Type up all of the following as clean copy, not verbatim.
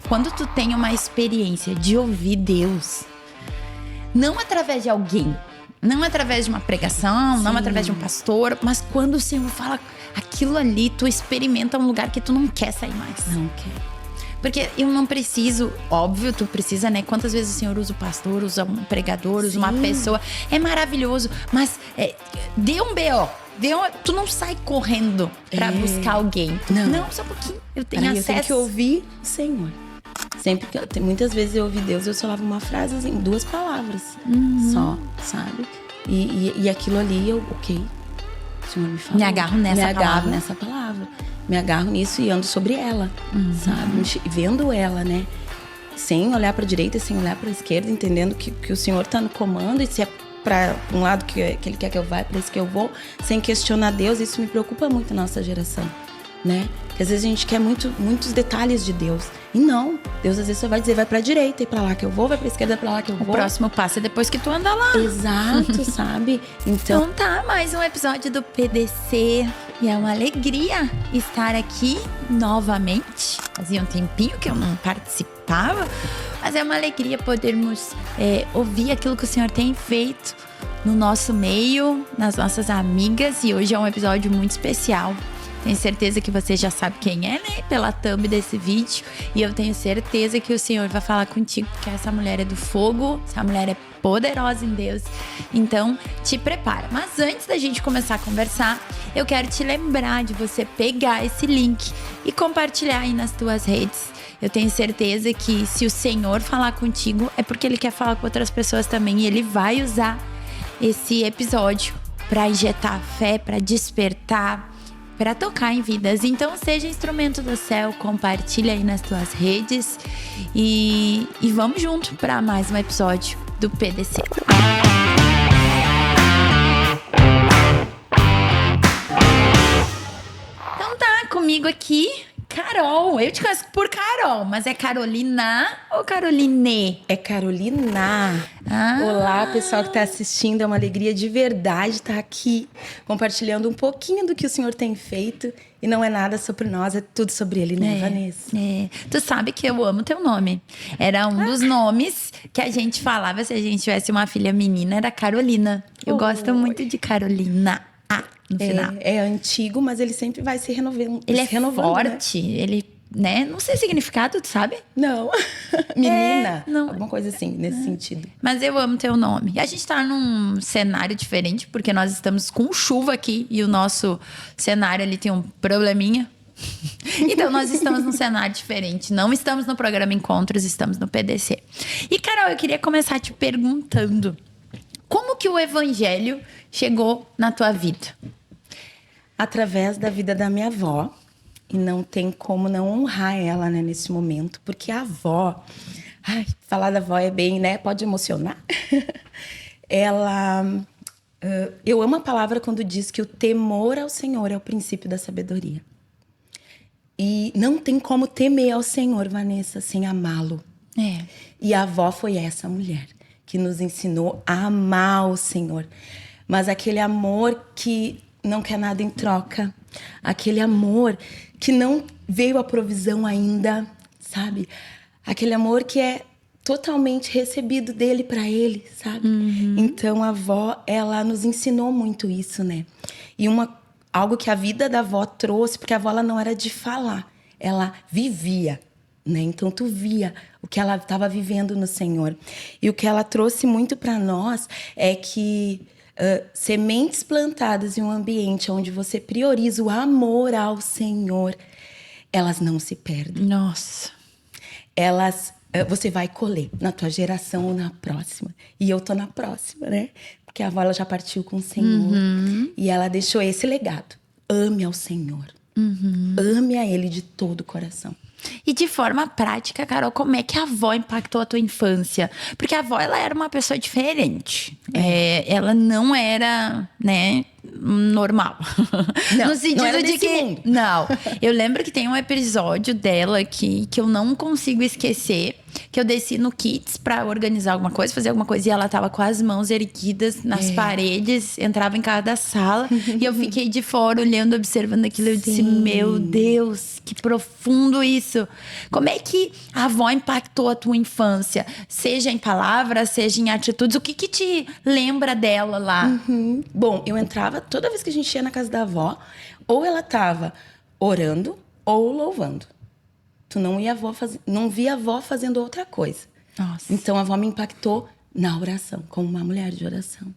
quando tu tem uma experiência de ouvir Deus, não através de alguém, não através de uma pregação, não através de um pastor, mas quando o Senhor fala aquilo ali, tu experimenta um lugar que tu não quer sair mais. Não quer. Porque eu não preciso, óbvio, tu precisa, né? Quantas vezes o Senhor usa o pastor, usa um pregador, usa uma pessoa. É maravilhoso, mas dê um B.O. Tu não sai correndo pra buscar alguém. Não, só um pouquinho. Eu tenho acesso. Eu tenho que ouvir o Senhor. Sempre que muitas vezes eu ouvi Deus, eu só falava uma frase assim, 2 palavras só, sabe? E aquilo ali, ok. O Senhor me falou. Me agarro nessa palavra. Me agarro nisso e ando sobre ela, sabe? Vendo ela, né? Sem olhar pra direita, sem olhar pra esquerda, entendendo que o Senhor tá no comando. E se é pra um lado que Ele quer que eu vá, é pra esse que eu vou, sem questionar Deus. Isso me preocupa muito na nossa geração, né? Porque às vezes a gente quer muitos detalhes de Deus. E não, Deus às vezes só vai dizer, vai pra direita e pra lá que eu vou, vai pra esquerda e pra lá que eu vou. O próximo passo é depois que tu anda lá. Exato, sabe? Então tá, mais um episódio do PDC. E é uma alegria estar aqui novamente. Fazia um tempinho que eu não participava, mas é uma alegria podermos ouvir aquilo que o Senhor tem feito no nosso meio, nas nossas amigas. E hoje é um episódio muito especial. Tenho certeza que você já sabe quem é, né? Pela thumb desse vídeo. E eu tenho certeza que o Senhor vai falar contigo, porque essa mulher é do fogo, essa mulher é poderosa em Deus. Então, te prepara. Mas antes da gente começar a conversar, eu quero te lembrar de você pegar esse link e compartilhar aí nas tuas redes. Eu tenho certeza que se o Senhor falar contigo, é porque Ele quer falar com outras pessoas também. E Ele vai usar esse episódio para injetar fé, para despertar, para tocar em vidas. Então seja instrumento do céu, compartilha aí nas tuas redes e vamos junto para mais um episódio do PDC. Então tá, comigo aqui Carol. Eu te conheço por Carol, mas é Carolina ou Caroline? É Carolina. Olá, pessoal que está assistindo. É uma alegria de verdade estar aqui compartilhando um pouquinho do que o Senhor tem feito. E não é nada sobre nós, é tudo sobre Ele, né, Vanessa? Tu sabe que eu amo teu nome. Era um dos nomes que a gente falava se a gente tivesse uma filha menina, era Carolina. Eu gosto muito de Carolina. No final. É antigo, mas ele sempre vai se renovando. Ele se é renovando, forte, né? Ele, né? Não sei o significado, tu sabe? Não. Menina. Não. Alguma coisa assim, nesse sentido. Mas eu amo teu nome. E a gente tá num cenário diferente, porque nós estamos com chuva aqui e o nosso cenário ali tem um probleminha. Então nós estamos num cenário diferente. Não estamos no programa Encontros, estamos no PDC. E Carol, eu queria começar te perguntando: como que o evangelho chegou na tua vida? Através da vida da minha avó. E não tem como não honrar ela, né, nesse momento. Porque a avó... Ai, falar da avó é bem, né? Pode emocionar. Ela... eu amo a palavra quando diz que o temor ao Senhor é o princípio da sabedoria. E não tem como temer ao Senhor, Vanessa, sem amá-lo. E a avó foi essa mulher que nos ensinou a amar o Senhor. Mas aquele amor que não quer nada em troca. Aquele amor que não veio a provisão ainda, sabe? Aquele amor que é totalmente recebido dele para ele, sabe? Então a avó, ela nos ensinou muito isso, né? E algo que a vida da avó trouxe, porque a avó ela não era de falar, ela vivia, né? Então tu via o que ela estava vivendo no Senhor. E o que ela trouxe muito para nós é que sementes plantadas em um ambiente onde você prioriza o amor ao Senhor, elas não se perdem. Nossa. Você vai colher na tua geração ou na próxima. E eu tô na próxima, né? Porque a avó ela já partiu com o Senhor. E ela deixou esse legado. Ame ao Senhor. Ame a Ele de todo o coração. E de forma prática, Carol, como é que a avó impactou a tua infância? Porque a avó, ela era uma pessoa diferente. Ela não era, né, normal. Não, no sentido não era de desse que... mundo. Não. Eu lembro que tem um episódio dela que eu não consigo esquecer, que que eu desci no Kids pra organizar alguma coisa, fazer alguma coisa, e ela tava com as mãos erguidas nas paredes, entrava em cada sala, e eu fiquei de fora olhando, observando aquilo. Eu disse, meu Deus, que profundo isso. Como é que a avó impactou a tua infância? Seja em palavras, seja em atitudes. O que te lembra dela lá? Bom, eu entrava, toda vez que a gente ia na casa da avó, ou ela tava orando ou louvando. Tu não via a avó fazendo outra coisa. Nossa. Então a avó me impactou na oração, como uma mulher de oração.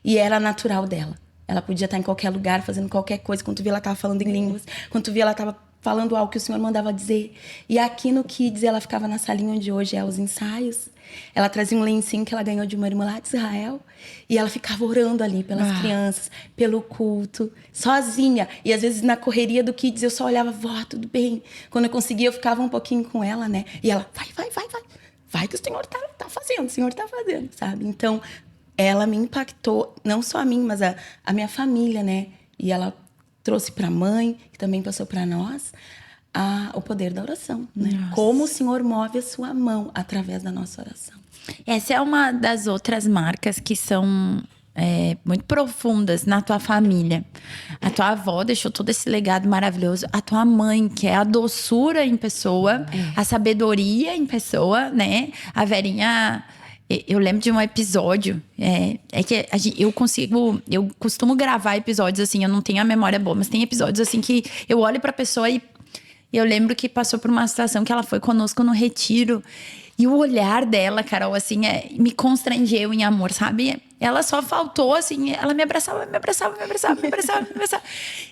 E era natural dela. Ela podia estar em qualquer lugar, fazendo qualquer coisa. Quando tu via, ela estava falando em línguas. Quando tu via, ela estava falando algo que o Senhor mandava dizer. E aqui no Kids, ela ficava na salinha onde hoje é os ensaios. Ela trazia um lencinho que ela ganhou de uma irmã lá de Israel. E ela ficava orando ali pelas crianças, pelo culto, sozinha. E às vezes na correria do Kids eu só olhava, vó, tudo bem. Quando eu conseguia, eu ficava um pouquinho com ela, né? E ela, vai. Vai que o Senhor tá fazendo, o Senhor tá fazendo, sabe? Então, ela me impactou, não só a mim, mas a minha família, né? E ela trouxe para a mãe, que também passou para nós, o poder da oração, né? Nossa. Como o Senhor move a sua mão através da nossa oração. Essa é uma das outras marcas que são muito profundas na tua família. A tua avó deixou todo esse legado maravilhoso. A tua mãe, que é a doçura em pessoa, a sabedoria em pessoa, né? A Verinha... Eu lembro de um episódio, que eu costumo gravar episódios assim, eu não tenho a memória boa, mas tem episódios assim que eu olho pra pessoa e eu lembro que passou por uma situação que ela foi conosco no retiro. E o olhar dela, Carol, assim, me constrangeu em amor, sabe? Ela só faltou, assim, ela me abraçava.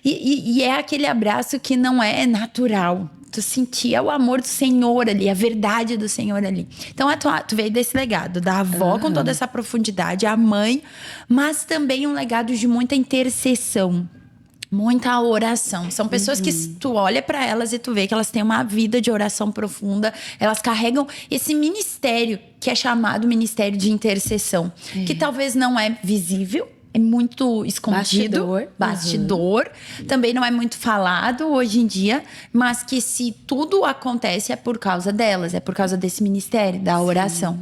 E é aquele abraço que não é natural. Tu sentia o amor do Senhor ali, a verdade do Senhor ali. Então, tu veio desse legado da avó com toda essa profundidade, a mãe, mas também um legado de muita intercessão. Muita oração. São pessoas que tu olha pra elas e tu vê que elas têm uma vida de oração profunda. Elas carregam esse ministério que é chamado ministério de intercessão. Que talvez não é visível, é muito escondido. Bastidor. Também não é muito falado hoje em dia. Mas que se tudo acontece é por causa delas. É por causa desse ministério, da oração.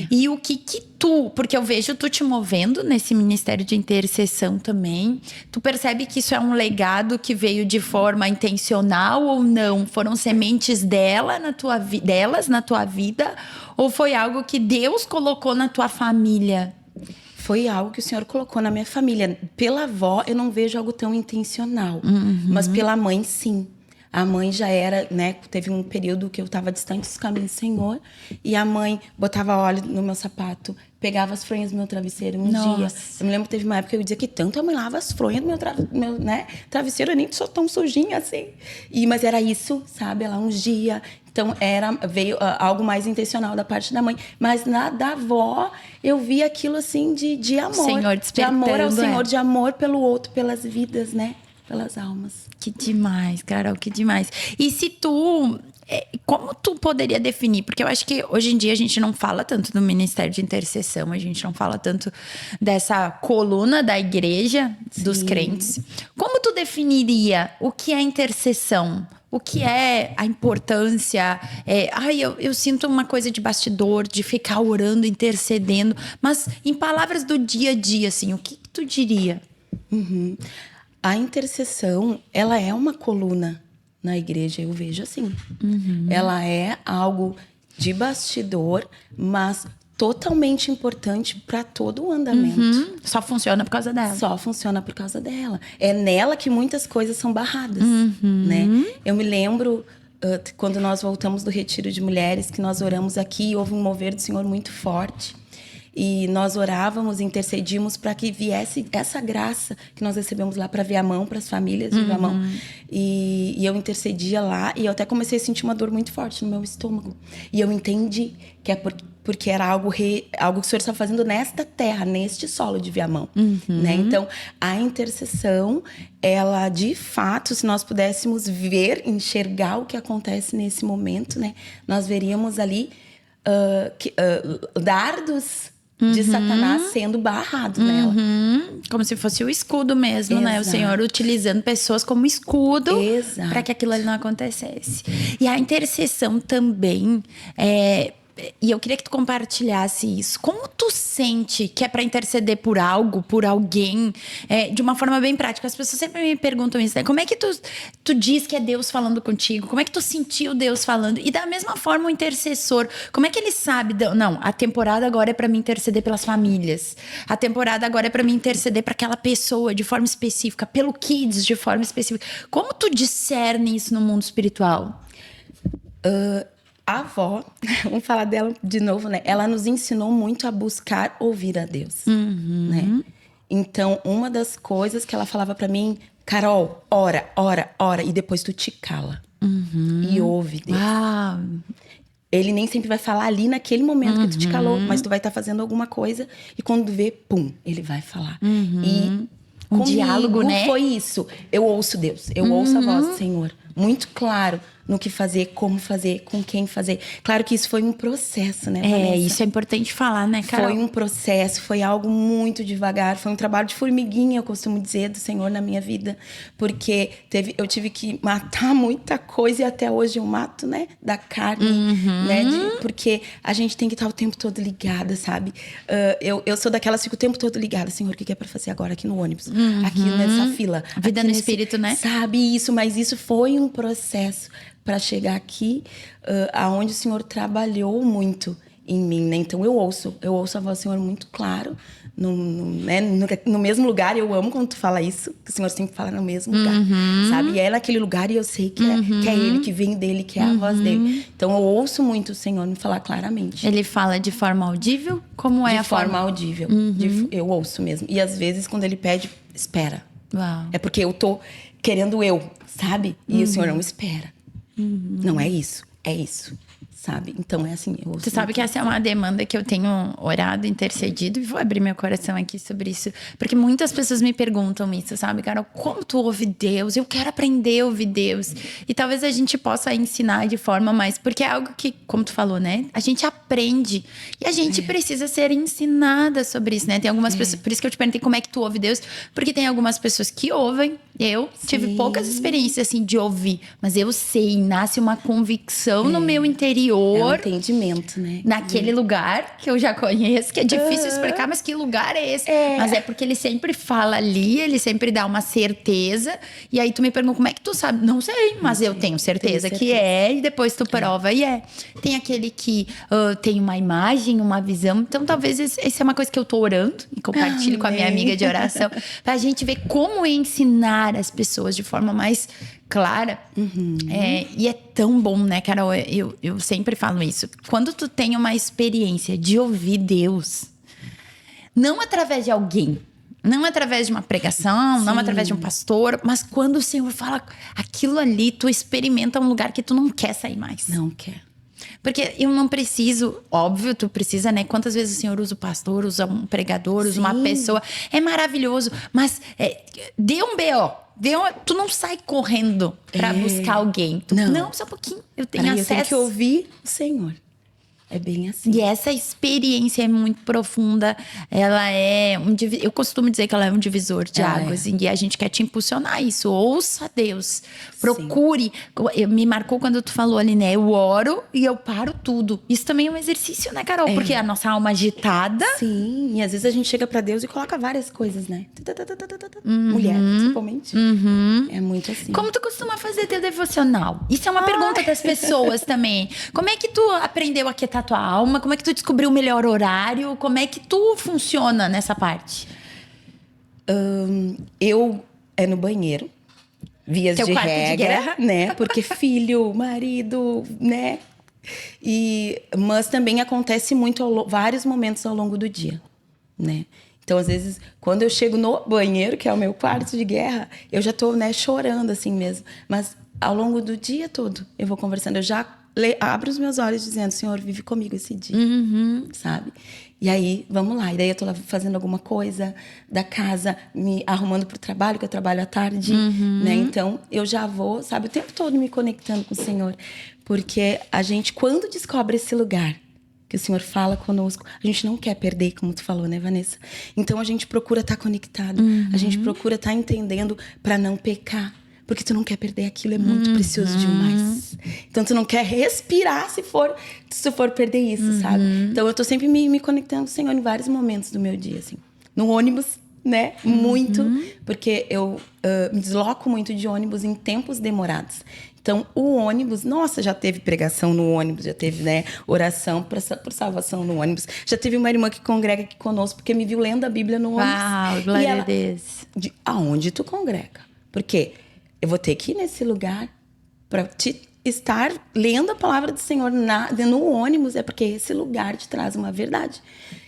E o que tu... Porque eu vejo tu te movendo nesse ministério de intercessão também. Tu percebe que isso é um legado que veio de forma intencional ou não? Foram sementes delas na tua vida? Ou foi algo que Deus colocou na tua família? Foi algo que o Senhor colocou na minha família. Pela avó, eu não vejo algo tão intencional. Mas pela mãe, sim. A mãe já era, né? Teve um período que eu estava distante dos caminhos do Senhor. E a mãe botava óleo no meu sapato, pegava as fronhas do meu travesseiro dia. Eu me lembro que teve uma época que eu dizia que tanto a mãe lava as fronhas do meu né, travesseiro, eu nem sou tão sujinha assim. Mas era isso, sabe? Ela ungia. Então, veio algo mais intencional da parte da mãe. Mas da avó, eu vi aquilo assim de amor. Senhor de amor ao Senhor, de amor pelo outro, pelas vidas, né? Pelas almas. Que demais, Carol, que demais. E se tu... Como tu poderia definir? Porque eu acho que hoje em dia a gente não fala tanto do ministério de intercessão, a gente não fala tanto dessa coluna da igreja, dos crentes. Como tu definiria o que é intercessão? O que é a importância? Eu sinto uma coisa de bastidor, de ficar orando, intercedendo. Mas em palavras do dia a dia, assim, o que tu diria? A intercessão, ela é uma coluna na igreja, eu vejo assim. Ela é algo de bastidor, mas totalmente importante para todo o andamento. Só funciona por causa dela. Só funciona por causa dela. É nela que muitas coisas são barradas, né? Eu me lembro quando nós voltamos do retiro de mulheres, que nós oramos aqui, houve um mover do Senhor muito forte. E nós orávamos, intercedíamos para que viesse essa graça que nós recebemos lá para ver a mão, para as famílias ver a mão. E eu intercedia lá e eu até comecei a sentir uma dor muito forte no meu estômago. E eu entendi que é porque era algo que o Senhor estava fazendo nesta terra, neste solo de ver a mão. Né? Então, a intercessão, ela de fato, se nós pudéssemos enxergar o que acontece nesse momento, né? Nós veríamos ali dardos de Satanás sendo barrados nela. Como se fosse o escudo mesmo, né? O Senhor utilizando pessoas como escudo para que aquilo ali não acontecesse. E a intercessão também E eu queria que tu compartilhasse isso. Como tu sente que é pra interceder por algo, por alguém, de uma forma bem prática? As pessoas sempre me perguntam isso, né? Como é que tu diz que é Deus falando contigo? Como é que tu sentiu Deus falando? E da mesma forma o intercessor, como é que ele sabe? Não, a temporada agora é pra me interceder pelas famílias. A temporada agora é pra me interceder pra aquela pessoa de forma específica, pelo Kids de forma específica. Como tu discerne isso no mundo espiritual? A avó, vamos falar dela de novo, né? Ela nos ensinou muito a buscar ouvir a Deus, né? Então, uma das coisas que ela falava pra mim, Carol, ora, ora, ora, e depois tu te cala e ouve Deus. Uau. Ele nem sempre vai falar ali naquele momento que tu te calou, mas tu vai estar fazendo alguma coisa e quando vê, pum, ele vai falar. E comigo diálogo, né? Foi isso. Eu ouço Deus, eu ouço a voz do Senhor. Muito claro no que fazer, como fazer, com quem fazer. Claro que isso foi um processo, né, Vanessa? Isso é importante falar, né, Carol? Foi um processo, foi algo muito devagar. Foi um trabalho de formiguinha, eu costumo dizer, do Senhor na minha vida. Porque eu tive que matar muita coisa e até hoje eu mato, né? Da carne, né? Porque a gente tem que estar o tempo todo ligada, sabe? Eu sou daquelas que fico o tempo todo ligada. Senhor, o que é pra fazer agora aqui no ônibus? Aqui nessa fila. Vida no espírito, né? Sabe isso, mas isso foi um processo para chegar aqui, aonde o Senhor trabalhou muito em mim, né? Então eu ouço a voz do Senhor muito claro, no mesmo lugar. Eu amo quando tu fala isso, que o Senhor sempre fala no mesmo lugar, sabe? E é naquele lugar e eu sei que é Ele, que vem dele, que é a voz dele. Então eu ouço muito o Senhor me falar claramente. Ele fala de forma audível? Como é a forma? De forma audível. Eu ouço mesmo. E às vezes quando Ele pede, espera. Uau. É porque eu tô querendo sabe? E o Senhor não espera. Não é isso, sabe? Então é assim. Tu sabe que essa é uma demanda que eu tenho orado, intercedido, e vou abrir meu coração aqui sobre isso, porque muitas pessoas me perguntam isso, sabe, Carol? Como tu ouve Deus? Eu quero aprender a ouvir Deus. E talvez a gente possa ensinar de forma mais, porque é algo que, como tu falou, né? A gente aprende e a gente precisa ser ensinada sobre isso, né? Tem algumas pessoas, por isso que eu te perguntei como é que tu ouve Deus, porque tem algumas pessoas que ouvem. Eu tive poucas experiências assim de ouvir, mas eu sei, nasce uma convicção no meu interior. É um entendimento, né? Naquele lugar que eu já conheço, que é difícil explicar, mas que lugar é esse? Mas é porque ele sempre fala ali, ele sempre dá uma certeza. E aí tu me pergunta, como é que tu sabe? Não sei, mas eu tenho certeza que é. E depois tu prova e é. Tem aquele que tem uma imagem, uma visão. Então talvez essa é uma coisa que eu tô orando e compartilho com a minha amiga de oração. Pra gente ver como ensinar as pessoas de forma mais clara. E é tão bom, né, Carol? Eu sempre falo isso. Quando tu tem uma experiência de ouvir Deus, não através de alguém, não através de uma pregação, não através de um pastor, mas quando o Senhor fala aquilo ali, tu experimenta um lugar que tu não quer sair mais. Não quer. Porque eu não preciso, óbvio, tu precisa, né? Quantas vezes o Senhor usa o pastor, usa um pregador, usa uma pessoa. É maravilhoso, mas dê um B.O. Tu não sai correndo pra buscar alguém. Não, só um pouquinho. Eu tenho acesso. Eu tenho que ouvir o Senhor. É bem assim. E essa experiência é muito profunda. Ela é eu costumo dizer que ela é um divisor de águas. E a gente quer te impulsionar isso. Ouça Deus. Procure. Me marcou quando tu falou ali, né? Eu oro e eu paro tudo. Isso também é um exercício, né, Carol? Porque a nossa alma agitada. Sim. E às vezes a gente chega pra Deus e coloca várias coisas, né? Mulher, principalmente. É muito assim. Como tu costuma fazer teu devocional? Isso é uma pergunta das pessoas também. Como é que tu aprendeu a aquietar tua alma? Como é que tu descobriu o melhor horário? Como é que tu funciona nessa parte? Eu no banheiro, vias Teu de quarto de regra, guerra? né? Porque filho, marido, né? Mas também acontece muito vários momentos ao longo do dia, né? Então, às vezes, quando eu chego no banheiro, que é o meu quarto de guerra, eu já tô, né, chorando assim mesmo. Mas ao longo do dia todo, eu vou conversando, eu já abro os meus olhos dizendo, Senhor, vive comigo esse dia, sabe? E aí, vamos lá. E daí eu tô lá fazendo alguma coisa da casa, me arrumando pro trabalho, que eu trabalho à tarde, né? Então, eu já vou, sabe, o tempo todo me conectando com o Senhor. Porque a gente, quando descobre esse lugar, que o Senhor fala conosco, a gente não quer perder, como tu falou, né, Vanessa? Então, a gente procura estar conectado. A gente procura estar entendendo para não pecar. Porque tu não quer perder aquilo, é muito precioso demais. Então, tu não quer respirar se for perder isso, sabe? Então, eu tô sempre me conectando com o Senhor em vários momentos do meu dia, assim. No ônibus, né? Muito. Porque eu me desloco muito de ônibus em tempos demorados. Então, o ônibus... Nossa, já teve pregação no ônibus, já teve, né, oração por salvação no ônibus. Já teve uma irmã que congrega aqui conosco, porque me viu lendo a Bíblia no ônibus. Uau, glória a Deus. Aonde tu congrega? Porque eu vou ter que ir nesse lugar para estar lendo a palavra do Senhor no ônibus, é porque esse lugar te traz uma verdade.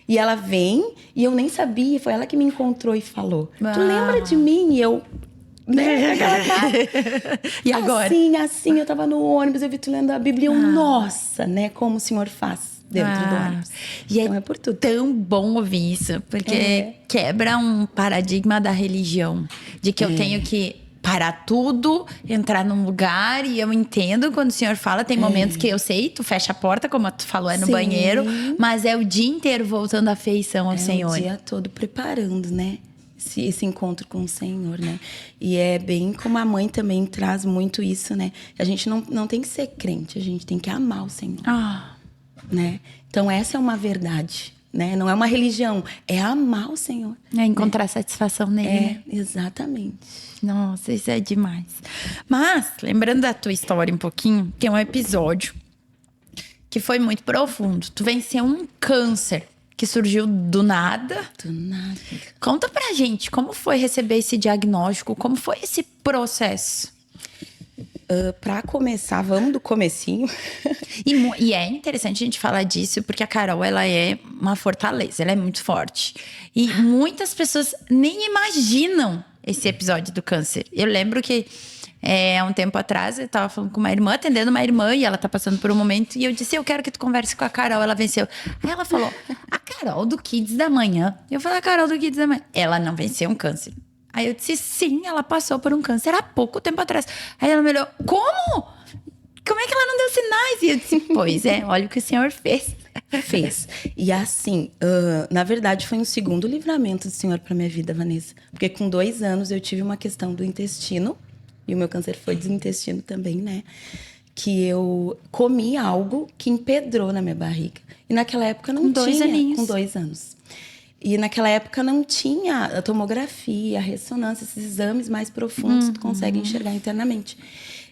E ela vem, e eu nem sabia, foi ela que me encontrou e falou. Tu lembra de mim? E eu... Né? E agora? Assim, eu tava no ônibus, eu vi tu lendo a Bíblia, nossa, né? Como o Senhor faz dentro do ônibus. E então é por tudo. Tão bom ouvir isso, porque quebra um paradigma da religião, de que eu tenho que parar tudo, entrar num lugar, e eu entendo quando o Senhor fala, tem momentos que eu sei, tu fecha a porta, como tu falou, é no banheiro, mas é o dia inteiro voltando à afeição ao Senhor. O dia todo preparando, né? Esse encontro com o Senhor, né? E é bem como a mãe também traz muito isso, né? A gente não tem que ser crente, a gente tem que amar o Senhor, né? Então essa é uma verdade, né? Não é uma religião, é amar o Senhor. É encontrar satisfação nele. Exatamente. Nossa, isso é demais. Mas, lembrando da tua história um pouquinho, tem um episódio que foi muito profundo. Tu venceu um câncer que surgiu do nada. Do nada. Conta pra gente, como foi receber esse diagnóstico? Como foi esse processo? Pra começar, vamos do comecinho. E é interessante a gente falar disso, porque a Carol, ela é uma fortaleza, ela é muito forte. E muitas pessoas nem imaginam esse episódio do câncer. Eu lembro que há um tempo atrás, eu tava falando com uma irmã, atendendo uma irmã, e ela tá passando por um momento, e eu disse, eu quero que tu converse com a Carol, ela venceu. Aí ela falou, a Carol do Kids da Manhã. Eu falei, a Carol do Kids da Manhã. Ela não venceu um câncer. Aí eu disse, sim, ela passou por um câncer há pouco tempo atrás. Aí ela me olhou, como? Como é que ela não deu sinais? E eu disse, pois é, olha o que o Senhor fez. Fez. E assim, na verdade, foi um segundo livramento do Senhor pra minha vida, Vanessa. Porque com 2 anos eu tive uma questão do intestino. E o meu câncer foi do intestino também, né? Que eu comi algo que empedrou na minha barriga. E naquela época não tinha... 2 aninhos. Com 2 anos. E naquela época não tinha a tomografia, a ressonância, esses exames mais profundos que tu consegue enxergar internamente.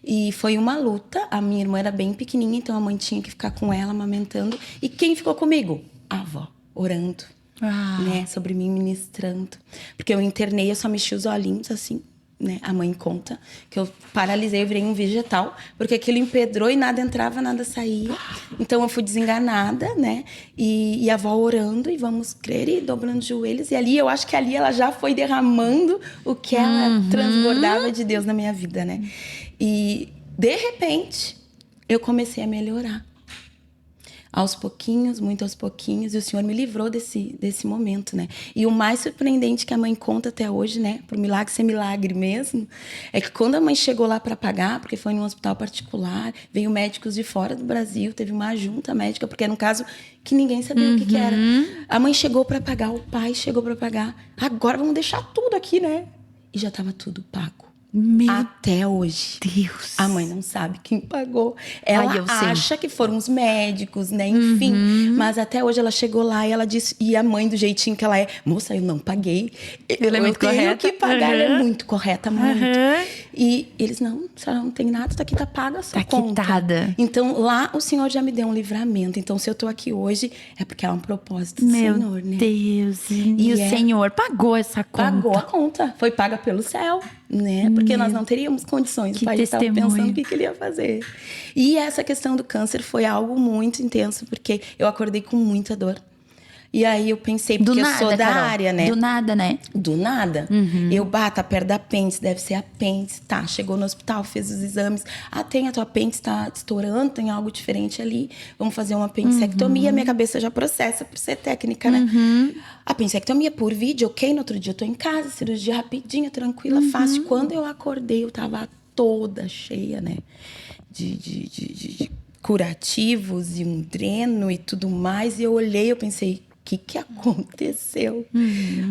E foi uma luta. A minha irmã era bem pequenininha, então a mãe tinha que ficar com ela, amamentando. E quem ficou comigo? A avó, orando, né? Sobre mim, ministrando. Porque eu internei, eu só mexi os olhinhos, assim, né? A mãe conta que eu paralisei, eu virei um vegetal, porque aquilo empedrou e nada entrava, nada saía. Então eu fui desenganada, né? E a avó orando, e vamos crer, e dobrando os joelhos. E ali, eu acho que ali ela já foi derramando o que ela transbordava de Deus na minha vida, né? E, de repente, eu comecei a melhorar. Aos pouquinhos, muito aos pouquinhos. E o Senhor me livrou desse momento, né? E o mais surpreendente que a mãe conta até hoje, né? Por milagre ser milagre mesmo, é que quando a mãe chegou lá para pagar, porque foi num hospital particular, veio médicos de fora do Brasil, teve uma junta médica, porque era um caso que ninguém sabia o que era. A mãe chegou para pagar, o pai chegou para pagar. Agora vamos deixar tudo aqui, né? E já estava tudo pago. Até hoje. Deus. A mãe não sabe quem pagou. Ela acha que foram os médicos, né? Enfim. Mas até hoje ela chegou lá e ela disse... E a mãe, do jeitinho que ela é... Moça, eu não paguei. Ela é muito correta. Eu tenho que pagar. Ela é muito correta, muito. E eles, não, a senhora não tem nada. Tá aqui, tá paga a sua conta. Quitada. Então, lá o Senhor já me deu um livramento. Então, se eu tô aqui hoje, é porque há um propósito do Senhor, né? Meu Deus. E o Senhor pagou essa conta. Pagou a conta. Foi paga pelo céu, né? Porque nós não teríamos condições. O pai estava pensando o que ele ia fazer. E essa questão do câncer foi algo muito intenso, porque eu acordei com muita dor. E aí eu pensei, porque eu sou da área, né? Do nada, né? Do nada. Eu tá perto da apêndice, deve ser apêndice. Tá, chegou no hospital, fez os exames. Tem a tua apêndice, tá estourando, tem algo diferente ali. Vamos fazer uma apendicectomia. Minha cabeça já processa por ser técnica, né? Apendicectomia por vídeo, ok. No outro dia eu tô em casa, cirurgia rapidinha, tranquila, fácil. Quando eu acordei, eu tava toda cheia, né? De curativos e um dreno e tudo mais. E eu olhei, eu pensei... que aconteceu?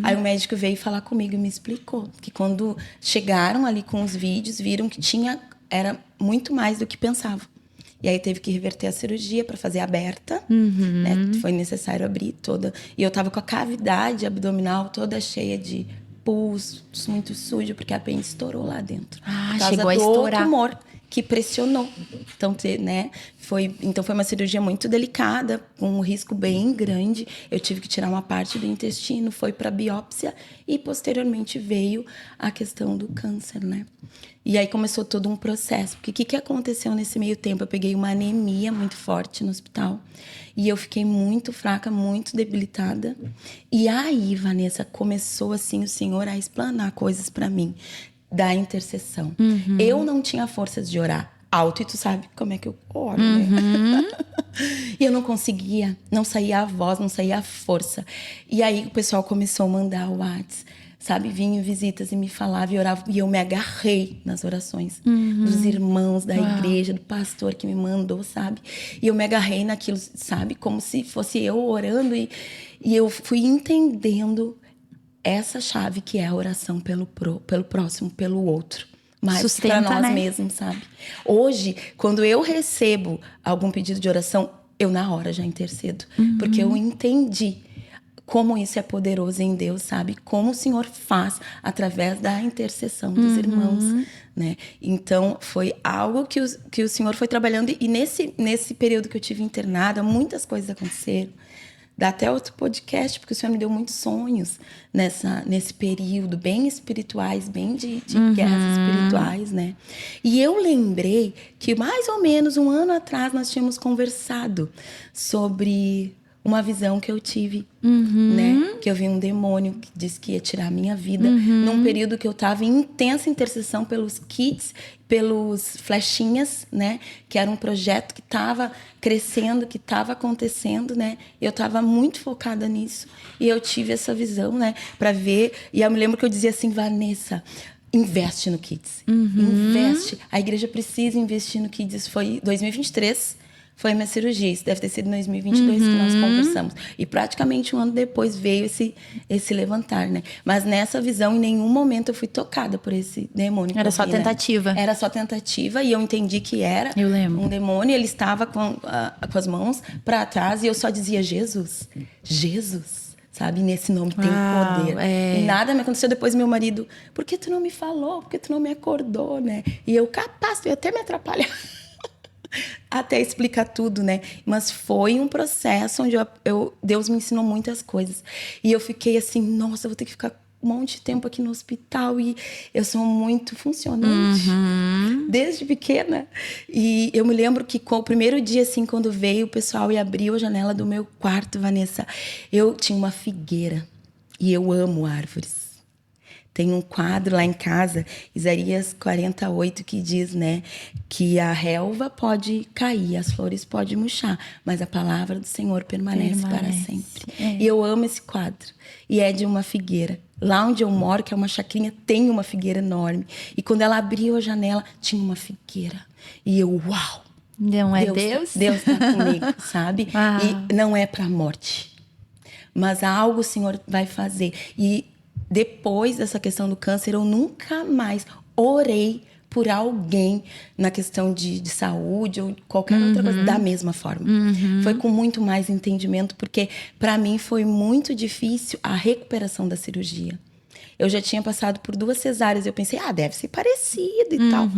Aí o médico veio falar comigo e me explicou que quando chegaram ali com os vídeos, viram que era muito mais do que pensavam. E aí teve que reverter a cirurgia para fazer aberta, né? Foi necessário abrir toda. E eu tava com a cavidade abdominal toda cheia de pus, muito sujo, porque a apêndice estourou lá dentro. Ah, por causa chegou a do estourar. tumor que pressionou. Então, né? Então foi uma cirurgia muito delicada, com um risco bem grande. Eu tive que tirar uma parte do intestino, foi para biópsia e posteriormente veio a questão do câncer, né? E aí começou todo um processo. Porque o que aconteceu nesse meio tempo? Eu peguei uma anemia muito forte no hospital. E eu fiquei muito fraca, muito debilitada. E aí, Vanessa, começou assim o Senhor a explanar coisas para mim. Da intercessão. Eu não tinha forças de orar alto, e tu sabe como é que eu oro, né? E eu não conseguia, não saía a voz, não saía a força. E aí o pessoal começou a mandar o WhatsApp, sabe? Vinham visitas e me falava e orava. E eu me agarrei nas orações dos irmãos da igreja, do pastor que me mandou, sabe? E eu me agarrei naquilo, sabe? Como se fosse eu orando. E eu fui entendendo essa chave que é a oração pelo próximo, pelo outro. Mas para nós mesmos, sabe? Hoje, quando eu recebo algum pedido de oração, eu na hora já intercedo. Porque eu entendi como isso é poderoso em Deus, sabe? Como o Senhor faz através da intercessão dos irmãos, né? Então, foi algo que o Senhor foi trabalhando. E nesse período que eu tive internada, muitas coisas aconteceram. Dá até outro podcast, porque o Senhor me deu muitos sonhos nesse período, bem espirituais, bem de guerras espirituais, né? E eu lembrei que mais ou menos um ano atrás nós tínhamos conversado sobre uma visão que eu tive, né? Que eu vi um demônio que disse que ia tirar a minha vida num período que eu estava em intensa intercessão pelos kits, pelos flechinhas, né? Que era um projeto que estava crescendo, que estava acontecendo, né? Eu estava muito focada nisso e eu tive essa visão, né? Para ver. E eu me lembro que eu dizia assim, Vanessa, investe no Kids, investe. A igreja precisa investir no Kids. Foi 2023. Foi a minha cirurgia. Isso deve ter sido em 2022 que nós conversamos. E praticamente um ano depois veio esse levantar, né? Mas nessa visão, em nenhum momento eu fui tocada por esse demônio. Era só tentativa. Era só tentativa. E eu entendi que era um demônio. Ele estava com as mãos para trás. E eu só dizia, Jesus, Jesus. Sabe? Nesse nome tem poder. E nada me aconteceu. Depois meu marido, por que tu não me falou? Por que tu não me acordou, né? E eu, capaz, eu ia até me atrapalhar. Até explicar tudo, né? Mas foi um processo onde Deus me ensinou muitas coisas. E eu fiquei assim, nossa, eu vou ter que ficar um monte de tempo aqui no hospital. E eu sou muito funcionante, desde pequena. E eu me lembro que com o primeiro dia, assim, quando veio o pessoal e abriu a janela do meu quarto, Vanessa, eu tinha uma figueira. E eu amo árvores. Tem um quadro lá em casa, Isaías 48, que diz, né, que a relva pode cair, as flores podem murchar, mas a palavra do Senhor permanece para sempre. E eu amo esse quadro. E é de uma figueira. Lá onde eu moro, que é uma chacrinha, tem uma figueira enorme. E quando ela abriu a janela, tinha uma figueira. E eu, uau! Não é Deus? Deus está comigo, sabe? E não é para a morte. Mas algo o Senhor vai fazer. E depois dessa questão do câncer, eu nunca mais orei por alguém na questão de saúde ou qualquer outra coisa da mesma forma. Foi com muito mais entendimento, porque para mim foi muito difícil a recuperação da cirurgia. Eu já tinha passado por 2 cesáreas, eu pensei, deve ser parecido e tal.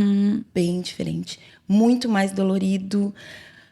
Bem diferente, muito mais dolorido,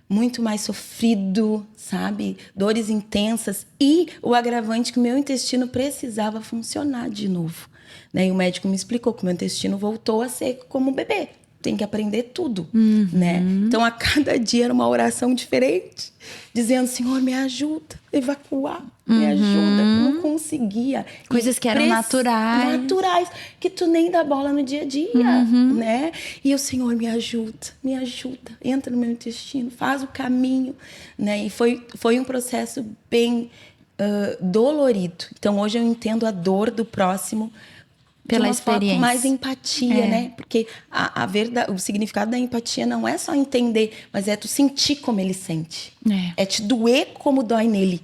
muito mais sofrido, sabe? Dores intensas e o agravante que o meu intestino precisava funcionar de novo. Né? E o médico me explicou que o meu intestino voltou a ser como um bebê. Tem que aprender tudo, né? Então, a cada dia era uma oração diferente, dizendo, Senhor, me ajuda a evacuar, me ajuda. Eu não conseguia. Coisas que eram naturais. Naturais, que tu nem dá bola no dia a dia, né? E o Senhor, me ajuda, entra no meu intestino, faz o caminho, né? E foi um processo bem dolorido. Então, hoje eu entendo a dor do próximo pela experiência. Com mais empatia, né? Porque o significado da empatia não é só entender, mas é tu sentir como ele sente. É te doer como dói nele.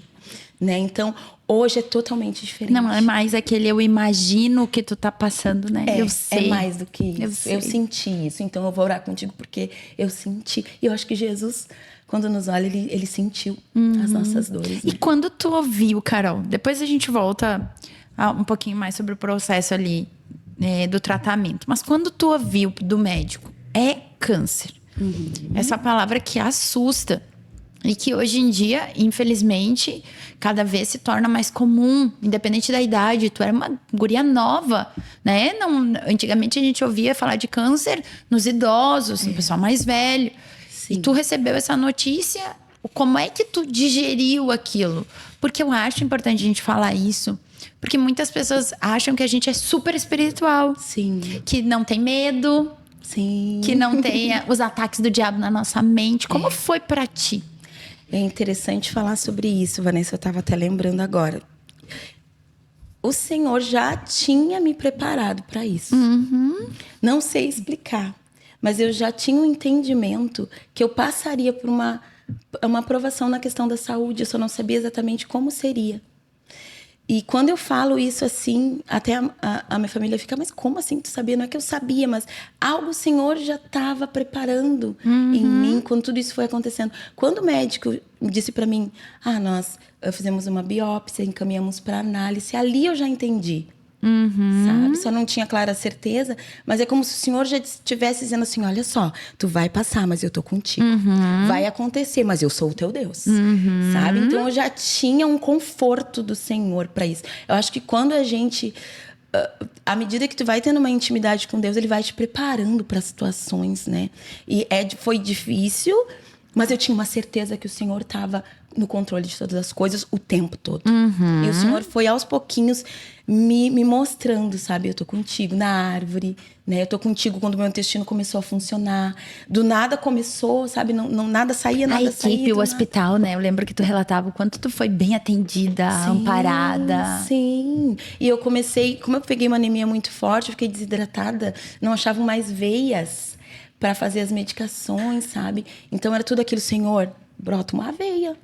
né? Então, hoje é totalmente diferente. Não, é mais aquele eu imagino o que tu tá passando, né? Eu sei. É mais do que isso. Eu Eu senti isso, então eu vou orar contigo porque eu senti. E eu acho que Jesus, quando nos olha, ele sentiu as nossas dores. E quando tu ouviu, Carol, depois a gente volta um pouquinho mais sobre o processo ali do tratamento. Mas quando tu ouviu do médico, é câncer. Essa palavra que assusta. E que hoje em dia, infelizmente, cada vez se torna mais comum, independente da idade. Tu era uma guria nova, né? Não, antigamente a gente ouvia falar de câncer nos idosos, no pessoal mais velho. Sim. E tu recebeu essa notícia, como é que tu digeriu aquilo? Porque eu acho importante a gente falar isso. Porque muitas pessoas acham que a gente é super espiritual. Sim. Que não tem medo. Sim. Que não tem os ataques do diabo na nossa mente. Como foi pra ti? É interessante falar sobre isso, Vanessa. Eu estava até lembrando agora. O Senhor já tinha me preparado para isso. Não sei explicar, mas eu já tinha um entendimento que eu passaria por uma aprovação na questão da saúde. Eu só não sabia exatamente como seria. E quando eu falo isso assim, até a minha família fica, mas como assim tu sabia? Não é que eu sabia, mas algo o Senhor já estava preparando em mim quando tudo isso foi acontecendo. Quando o médico disse para mim, nós fizemos uma biópsia, encaminhamos para análise, ali eu já entendi. Sabe? Só não tinha clara certeza, mas é como se o Senhor já estivesse dizendo assim, olha só, tu vai passar, mas eu tô contigo. Vai acontecer, mas eu sou o teu Deus. Sabe? Então eu já tinha um conforto do Senhor para isso. Eu acho que quando a gente, à medida que tu vai tendo uma intimidade com Deus, Ele vai te preparando para situações, né? E foi difícil, mas eu tinha uma certeza que o Senhor estava no controle de todas as coisas o tempo todo. E o Senhor foi aos pouquinhos me mostrando, sabe? Eu tô contigo na árvore, né? Eu tô contigo quando o meu intestino começou a funcionar. Do nada começou, sabe? Não nada saía, nada saía. A equipe, o hospital, né? Eu lembro que tu relatava o quanto tu foi bem atendida, amparada. Sim. E eu comecei, como eu peguei uma anemia muito forte, eu fiquei desidratada, não achavam mais veias para fazer as medicações, sabe? Então era tudo aquilo, Senhor, brota uma veia.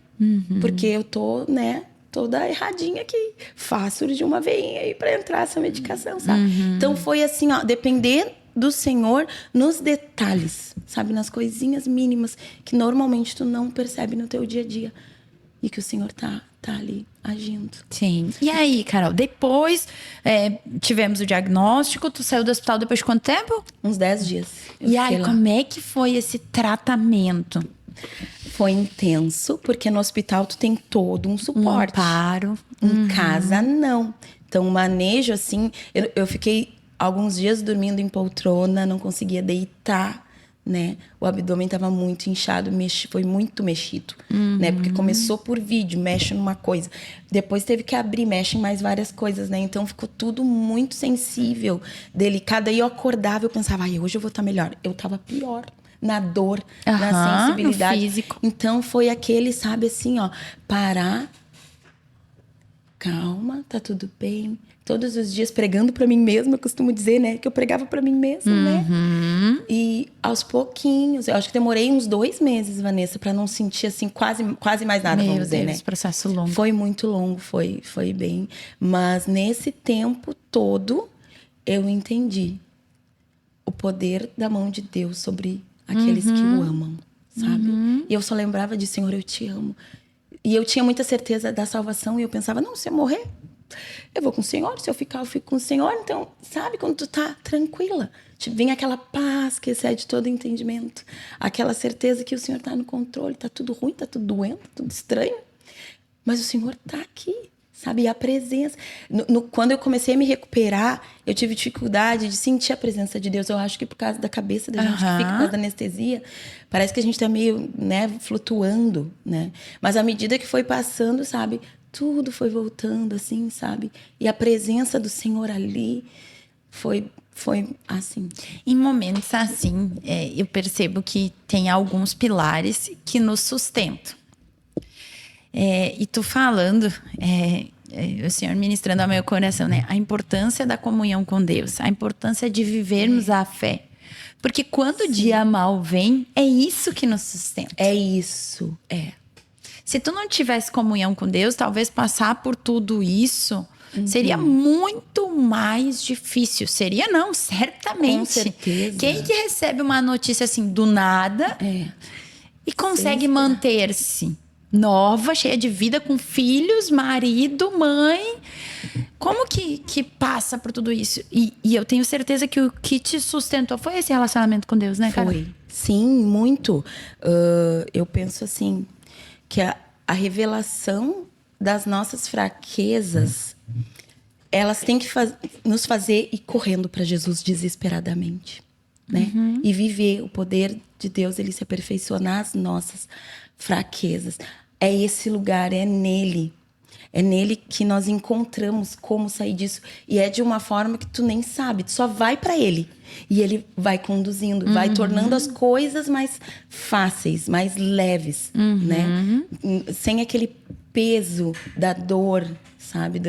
Porque eu tô, né, toda erradinha aqui. Faz surgir uma veinha aí para entrar essa medicação, sabe? Então foi assim, ó, depender do Senhor nos detalhes, sabe? Nas coisinhas mínimas que normalmente tu não percebe no teu dia a dia. E que o Senhor tá ali agindo. Sim. E aí, Carol, depois tivemos o diagnóstico, tu saiu do hospital depois de quanto tempo? Uns 10 dias. E aí, como é que foi esse tratamento? Foi intenso, porque no hospital tu tem todo um suporte. Amparo. Em casa, não. Então, o manejo, assim... Eu fiquei alguns dias dormindo em poltrona, não conseguia deitar, né? O abdômen estava muito inchado, foi muito mexido, né? Porque começou por vídeo, mexe numa coisa. Depois teve que abrir, mexe em mais várias coisas, né? Então, ficou tudo muito sensível, delicado. Aí eu acordava, eu pensava, hoje eu vou estar melhor. Eu estava pior. Na dor, na sensibilidade. No físico. Então, foi aquele, sabe, assim, ó, parar, calma, tá tudo bem. Todos os dias pregando pra mim mesma, eu costumo dizer, né, que eu pregava pra mim mesma, né? E aos pouquinhos, eu acho que demorei uns 2 meses, Vanessa, pra não sentir, assim, quase mais nada, vamos dizer, né? Processo longo. Foi muito longo, foi bem. Mas nesse tempo todo, eu entendi o poder da mão de Deus sobre aqueles que o amam, sabe? E eu só lembrava de, Senhor, eu te amo. E eu tinha muita certeza da salvação. E eu pensava, não, se eu morrer, eu vou com o Senhor. Se eu ficar, eu fico com o Senhor. Então, sabe, quando tu tá tranquila, vem aquela paz que excede todo entendimento. Aquela certeza que o Senhor tá no controle. Tá tudo ruim, tá tudo doendo, tudo estranho. Mas o Senhor tá aqui. Sabe, e a presença. Quando eu comecei a me recuperar, eu tive dificuldade de sentir a presença de Deus. Eu acho que por causa da cabeça da gente, que fica por causa da anestesia, parece que a gente tá meio, né, flutuando, né? Mas à medida que foi passando, sabe, tudo foi voltando, assim, sabe? E a presença do Senhor ali foi assim. Em momentos assim, eu percebo que tem alguns pilares que nos sustentam. E tu falando, o Senhor ministrando ao meu coração, né? A importância da comunhão com Deus, a importância de vivermos a fé. Porque quando o dia mal vem, é isso que nos sustenta. É isso, se tu não tivesse comunhão com Deus, talvez passar por tudo isso seria muito mais difícil. Seria não, certamente. Com certeza. Quem que recebe uma notícia assim do nada e consegue manter-se nova, cheia de vida, com filhos, marido, mãe? Como que passa por tudo isso? E eu tenho certeza que o que te sustentou foi esse relacionamento com Deus, né, cara? Foi. Sim, muito. Eu penso assim, que a revelação das nossas fraquezas, elas têm que nos fazer ir correndo para Jesus desesperadamente, né? E viver o poder de Deus, ele se aperfeiçoar nas nossas fraquezas. É esse lugar, é nele. É nele que nós encontramos como sair disso. E é de uma forma que tu nem sabe. Tu só vai para ele. E ele vai conduzindo, vai tornando as coisas mais fáceis, mais leves, né? Sem aquele peso da dor, sabe?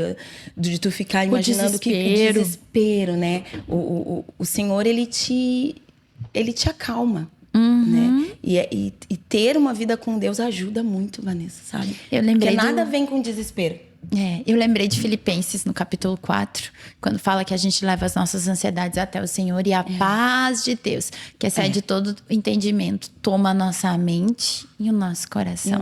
De tu ficar imaginando que desespero, né? O Senhor, ele te acalma. Né? E ter uma vida com Deus ajuda muito, Vanessa, sabe? Eu lembrei Porque nada vem com desespero. Eu lembrei de Filipenses, no capítulo 4, quando fala que a gente leva as nossas ansiedades até o Senhor e a paz de Deus, que excede todo entendimento, toma a nossa mente e o nosso coração.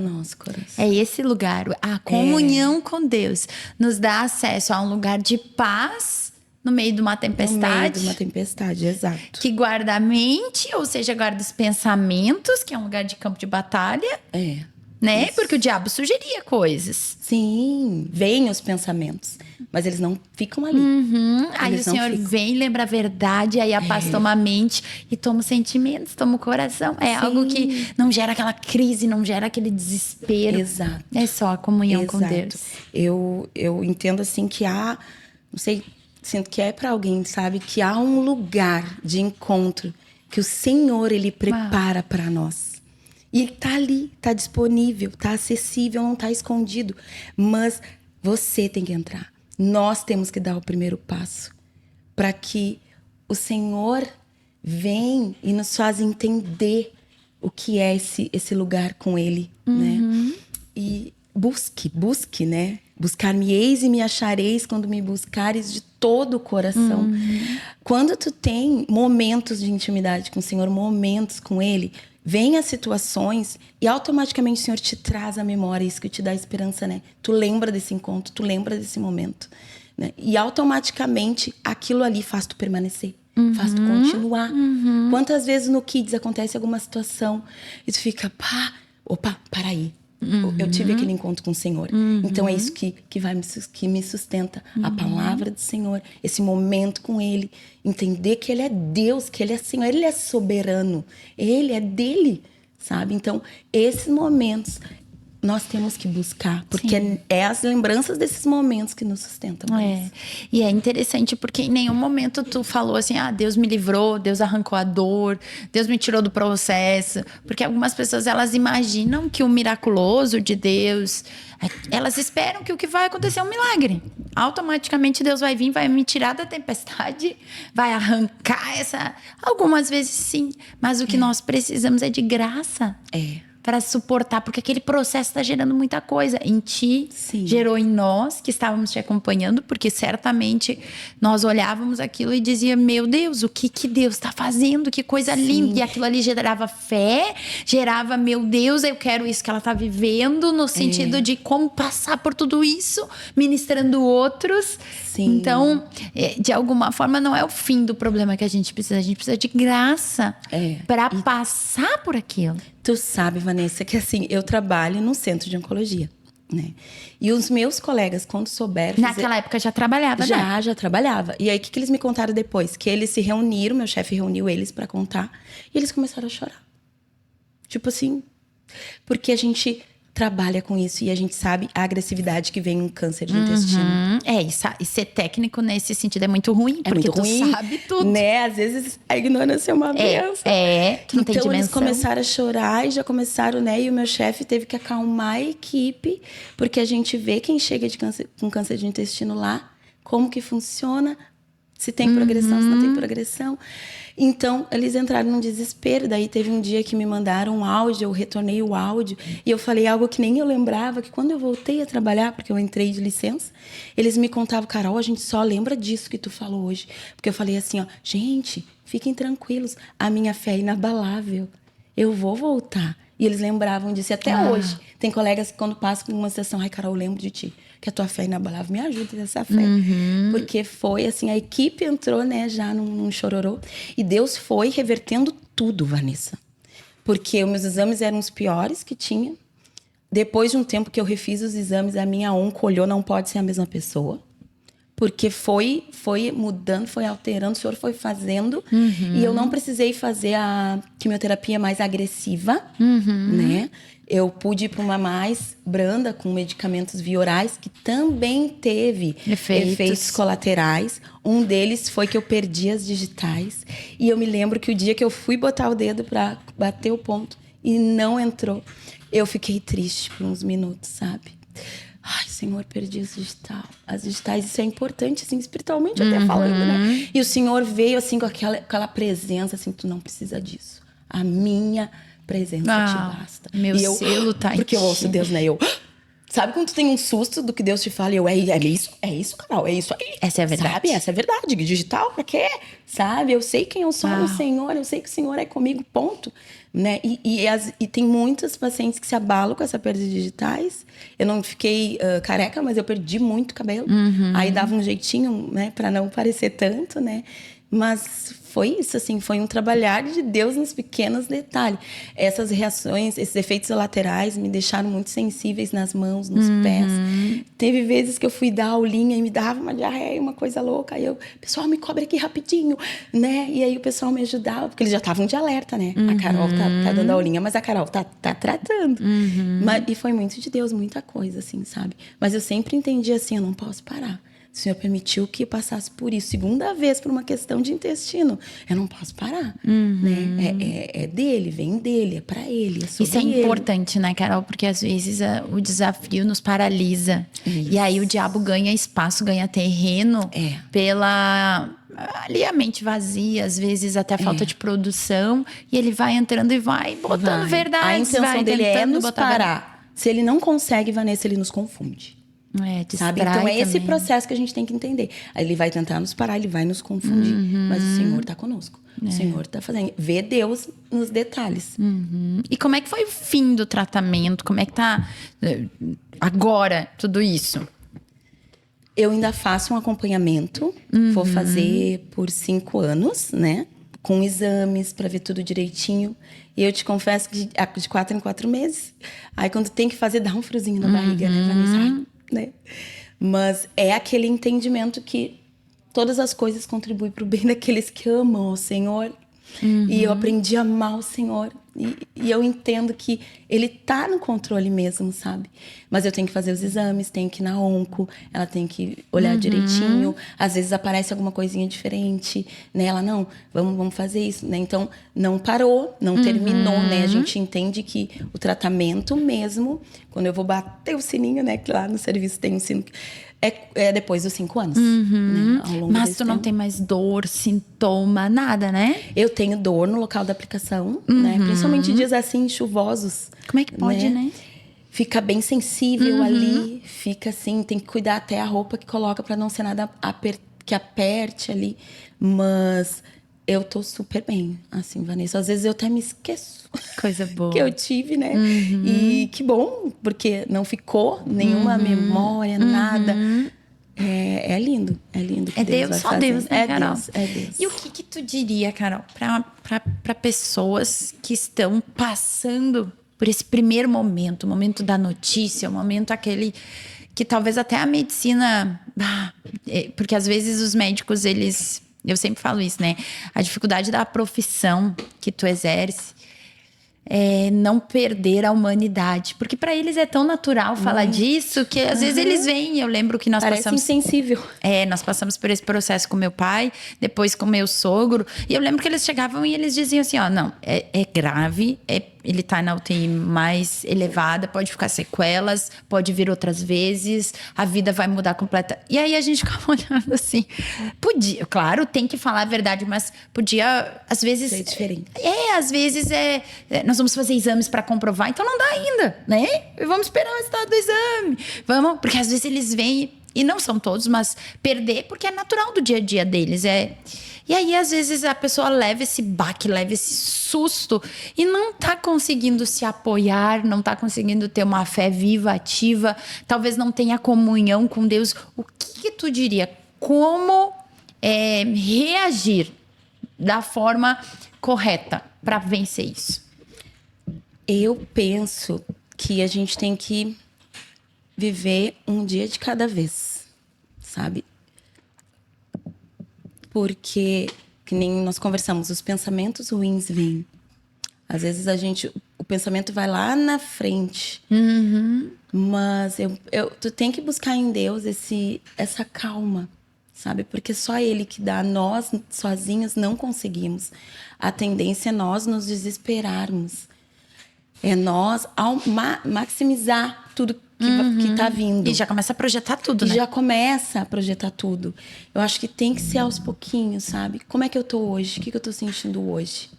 É esse lugar, a comunhão com Deus nos dá acesso a um lugar de paz no meio de uma tempestade. No meio de uma tempestade, exato. Que guarda a mente, ou seja, guarda os pensamentos, que é um lugar de campo de batalha. Né? Isso. Porque o diabo sugeria coisas. Sim, vêm os pensamentos, mas eles não ficam ali. Aí o Senhor vem, lembra a verdade, aí a paz toma a mente e toma os sentimentos, toma o coração. É algo que não gera aquela crise, não gera aquele desespero. Exato. É só a comunhão com Deus. Eu entendo assim que há, não sei, sinto que é para alguém, sabe? Que há um lugar de encontro que o Senhor, ele prepara para nós. E ele tá ali, tá disponível, tá acessível, não tá escondido. Mas você tem que entrar. Nós temos que dar o primeiro passo para que o Senhor venha e nos faz entender o que é esse lugar com Ele, né? E busque, né? Buscar-me-eis e me achareis quando me buscares de todo o coração. Quando tu tem momentos de intimidade com o Senhor, momentos com Ele, vem as situações e automaticamente o Senhor te traz à memória, isso que te dá esperança, né? Tu lembra desse encontro, tu lembra desse momento, né? E automaticamente aquilo ali faz tu permanecer, faz tu continuar. Quantas vezes no Kids acontece alguma situação e tu fica, opa, para aí. Eu tive aquele encontro com o Senhor. Então é isso que me sustenta. A palavra do Senhor. Esse momento com Ele. Entender que Ele é Deus, que Ele é Senhor. Ele é soberano. Ele é dele, sabe? Então, esses momentos nós temos que buscar. Porque é as lembranças desses momentos que nos sustentam. E é interessante porque em nenhum momento tu falou assim, Deus me livrou, Deus arrancou a dor, Deus me tirou do processo. Porque algumas pessoas, elas imaginam que o miraculoso de Deus, elas esperam que o que vai acontecer é um milagre. Automaticamente Deus vai vir, vai me tirar da tempestade, vai arrancar essa... Algumas vezes sim, mas o que nós precisamos é de graça. Para suportar, porque aquele processo está gerando muita coisa em ti, gerou em nós que estávamos te acompanhando, porque certamente nós olhávamos aquilo e dizia, meu Deus, o que Deus está fazendo, que coisa linda, e aquilo ali gerava fé, gerava, meu Deus, eu quero isso que ela está vivendo, no sentido de como passar por tudo isso, ministrando outros. Então, de alguma forma, não é o fim do problema que a gente precisa de graça para passar por aquilo. Tu sabe, Vanessa, que assim, eu trabalho num centro de oncologia, né? E os meus colegas, quando souberam... Naquela época já trabalhava, né? Já trabalhava. E aí, o que eles me contaram depois? Que eles se reuniram, meu chefe reuniu eles pra contar, e eles começaram a chorar. Tipo assim, porque a gente trabalha com isso e a gente sabe a agressividade que vem um câncer de intestino. E ser técnico nesse sentido é muito ruim, porque tu sabe tudo. Né? Às vezes a ignorância é uma benção. Tu não tem dimensão. Então eles começaram a chorar e já começaram, né? E o meu chefe teve que acalmar a equipe, porque a gente vê quem chega com câncer de intestino lá, como que funciona, se tem progressão, se não tem progressão. Então, eles entraram num desespero. Daí teve um dia que me mandaram um áudio, eu retornei o áudio e eu falei algo que nem eu lembrava, que quando eu voltei a trabalhar, porque eu entrei de licença, eles me contavam, Carol, a gente só lembra disso que tu falou hoje. Porque eu falei assim, ó, gente, fiquem tranquilos, a minha fé é inabalável. Eu vou voltar. E eles lembravam disso. E até hoje, tem colegas que quando passam por uma sessão, ai, Carol, eu lembro de ti, que a tua fé é inabalável, me ajuda nessa fé. Porque foi assim, a equipe entrou, né, já num chororô. E Deus foi revertendo tudo, Vanessa. Porque os meus exames eram os piores que tinha. Depois de um tempo que eu refiz os exames, a minha onco olhou, não pode ser a mesma pessoa. Porque foi mudando, foi alterando, o senhor foi fazendo. E eu não precisei fazer a quimioterapia mais agressiva, né? Eu pude ir para uma mais branda, com medicamentos via orais, que também teve efeitos colaterais. Um deles foi que eu perdi as digitais. E eu me lembro que o dia que eu fui botar o dedo para bater o ponto e não entrou, eu fiquei triste por uns minutos, sabe? Ai, Senhor, perdi as digitais. Isso é importante, assim, espiritualmente até falando, né? E o Senhor veio, assim, com aquela presença, assim, tu não precisa disso. A minha presença te basta. Meu selo tá aqui. Porque eu ouço Deus, né? Sabe quando tu tem um susto do que Deus te fala? É isso, Carol, é isso aí. Essa é a verdade. Sabe? Essa é a verdade. Digital, pra quê? Sabe? Eu sei quem eu sou no Senhor, eu sei que o Senhor é comigo, ponto. Né? E tem muitos pacientes que se abalam com essa perda de digitais. Eu não fiquei careca, mas eu perdi muito cabelo. Aí dava um jeitinho, né, para não parecer tanto, né? Mas foi isso, assim, foi um trabalhar de Deus nos pequenos detalhes. Essas reações, esses efeitos laterais me deixaram muito sensíveis nas mãos, nos pés. Teve vezes que eu fui dar aulinha e me dava uma diarreia, uma coisa louca. Aí pessoal, me cobre aqui rapidinho, né? E aí o pessoal me ajudava, porque eles já estavam de alerta, né? A Carol tá dando aulinha, mas a Carol tá tratando. E foi muito de Deus, muita coisa, assim, sabe? Mas eu sempre entendi assim, eu não posso parar. O Senhor permitiu que passasse por isso. Segunda vez por uma questão de intestino. Eu não posso parar. Né? É dele, vem dele, é pra ele. Isso é importante, né, Carol? Porque às vezes o desafio nos paralisa. Isso. E aí o diabo ganha espaço, ganha terreno pela... ali a mente vazia, às vezes até falta de produção. E ele vai entrando e vai botando verdade. A intenção dele é nos parar. Se ele não consegue, Vanessa, ele nos confunde. Sabe? Então é esse processo que a gente tem que entender. Aí ele vai tentar nos parar, ele vai nos confundir, mas o Senhor está conosco. O Senhor está fazendo. Vê Deus nos detalhes. E como é que foi o fim do tratamento? Como é que tá agora tudo isso? Eu ainda faço um acompanhamento. Vou fazer por 5 anos, né? Com exames para ver tudo direitinho. E eu te confesso que de 4 em 4 meses. Aí quando tem que fazer, dá um friozinho na barriga, né, Vanessa? Né? Mas é aquele entendimento que todas as coisas contribuem para o bem daqueles que amam o Senhor. E eu aprendi a amar o Senhor. E eu entendo que Ele tá no controle mesmo, sabe? Mas eu tenho que fazer os exames, tenho que ir na onco, ela tem que olhar direitinho. Às vezes aparece alguma coisinha diferente, né? Ela, não, vamos fazer isso, né? Então, não parou, não terminou, né? A gente entende que o tratamento mesmo, quando eu vou bater o sininho, né? Que lá no serviço tem um sino... É depois dos 5 anos. Né? Ao longo Mas tu não tem mais dor, sintoma, nada, né? Eu tenho dor no local da aplicação, né? Principalmente dias assim, chuvosos. Como é que pode, né? Fica bem sensível ali. Fica assim, tem que cuidar até a roupa que coloca pra não ser nada que aperte ali. Mas eu tô super bem, assim, Vanessa. Às vezes eu até me esqueço. Coisa boa. Que eu tive, né? E que bom, porque não ficou nenhuma memória, nada. É lindo, é lindo. Que é Deus, só Deus, né, Carol? É Deus. E o que tu diria, Carol, para pessoas que estão passando por esse primeiro momento, o momento da notícia, o momento aquele que talvez até a medicina... porque às vezes os médicos, eles... Eu sempre falo isso, né? A dificuldade da profissão que tu exerce é não perder a humanidade. Porque para eles é tão natural falar disso que às vezes eles vêm. Eu lembro que nós passamos... Parece insensível. Nós passamos por esse processo com meu pai, depois com meu sogro. E eu lembro que eles chegavam e eles diziam assim, ó, não, é grave, ele tá na UTI mais elevada, pode ficar sequelas, pode vir outras vezes, a vida vai mudar completa. E aí a gente ficava olhando assim, podia, claro, tem que falar a verdade, mas podia, às vezes... Ser diferente. Às vezes nós vamos fazer exames para comprovar, então não dá ainda, né? Vamos esperar o resultado do exame. Vamos, porque às vezes eles vêm, e não são todos, mas perder, porque é natural do dia a dia deles, E aí, às vezes, a pessoa leva esse baque, leva esse susto e não tá conseguindo se apoiar, não tá conseguindo ter uma fé viva, ativa, talvez não tenha comunhão com Deus. O que tu diria? Como reagir da forma correta para vencer isso? Eu penso que a gente tem que viver um dia de cada vez, sabe? Porque, que nem nós conversamos, os pensamentos ruins vêm. Às vezes o pensamento vai lá na frente. Mas tu tem que buscar em Deus essa calma, sabe? Porque só Ele que dá. Nós, sozinhos, não conseguimos. A tendência é nós nos desesperarmos. É nós maximizar tudo que tá vindo. E já começa a projetar tudo, né? Já começa a projetar tudo. Eu acho que tem que ser aos pouquinhos, sabe? Como é que eu tô hoje? O que eu tô sentindo hoje?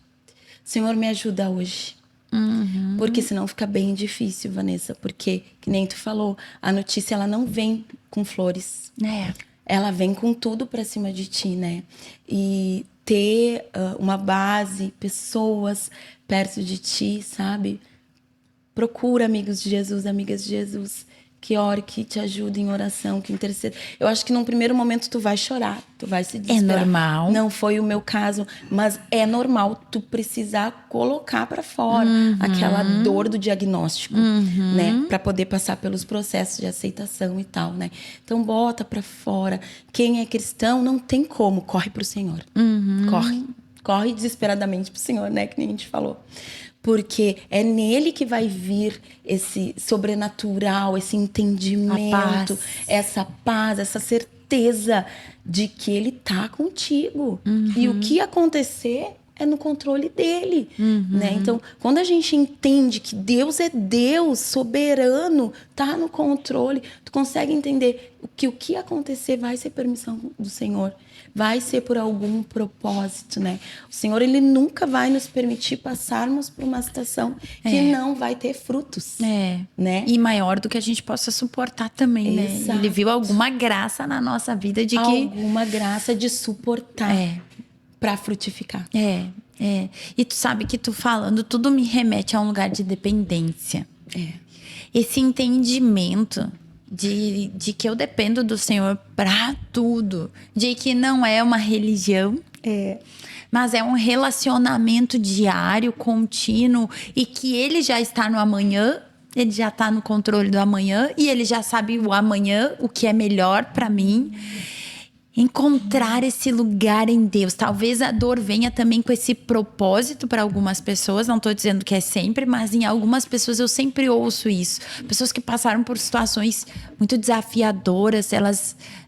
Senhor, me ajuda hoje. Porque senão fica bem difícil, Vanessa. Porque, que nem tu falou, a notícia ela não vem com flores. Ela vem com tudo pra cima de ti, né? E ter uma base, pessoas perto de ti, sabe? Procura amigos de Jesus, amigas de Jesus, que ore, que te ajudem em oração, que interceda. Eu acho que num primeiro momento tu vai chorar, tu vai se desesperar. É normal. Não foi o meu caso, mas é normal tu precisar colocar pra fora aquela dor do diagnóstico, né? Pra poder passar pelos processos de aceitação e tal, né? Então bota pra fora. Quem é cristão não tem como, corre pro Senhor. Corre desesperadamente pro Senhor, né? Que nem a gente falou. Porque é nele que vai vir esse sobrenatural, esse entendimento, essa paz, essa certeza de que ele tá contigo. E o que acontecer é no controle dele, né? Então, quando a gente entende que Deus é Deus, soberano, tá no controle, tu consegue entender que o que acontecer vai ser permissão do Senhor. Vai ser por algum propósito, né? O Senhor, Ele nunca vai nos permitir passarmos por uma situação que não vai ter frutos. Né? E maior do que a gente possa suportar também, Exato. né? Ele viu alguma graça na nossa vida de que... Alguma graça de suportar para frutificar. E tu sabe que tu falando, tudo me remete a um lugar de dependência. Esse entendimento... De que eu dependo do Senhor para tudo. De que não é uma religião, mas é um relacionamento diário, contínuo. E que Ele já está no amanhã, Ele já está no controle do amanhã. E Ele já sabe o amanhã, o que é melhor para mim. Encontrar esse lugar em Deus. Talvez a dor venha também com esse propósito para algumas pessoas. Não estou dizendo que é sempre, mas em algumas pessoas eu sempre ouço isso. Pessoas que passaram por situações muito desafiadoras,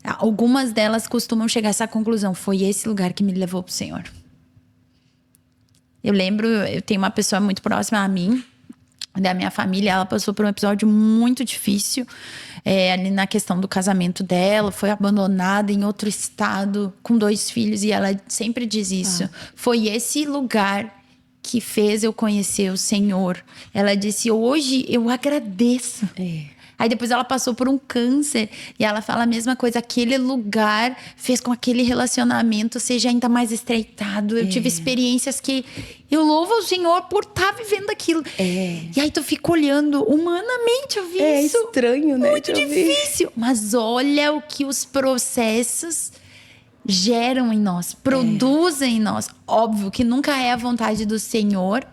algumas delas costumam chegar a essa conclusão. Foi esse lugar que me levou para o Senhor. Eu lembro, eu tenho uma pessoa muito próxima a mim, da minha família, ela passou por um episódio muito difícil ali na questão do casamento dela, foi abandonada em outro estado com 2 filhos e ela sempre diz isso. Foi esse lugar que fez eu conhecer o Senhor. Ela disse, hoje eu agradeço. Aí depois ela passou por um câncer e ela fala a mesma coisa. Aquele lugar fez com que aquele relacionamento seja ainda mais estreitado. Eu tive experiências que eu louvo ao Senhor por estar vivendo aquilo. E aí tu fica olhando humanamente, eu vi isso. É estranho, né? Muito difícil. Mas olha o que os processos geram em nós, produzem em nós. Óbvio que nunca é a vontade do Senhor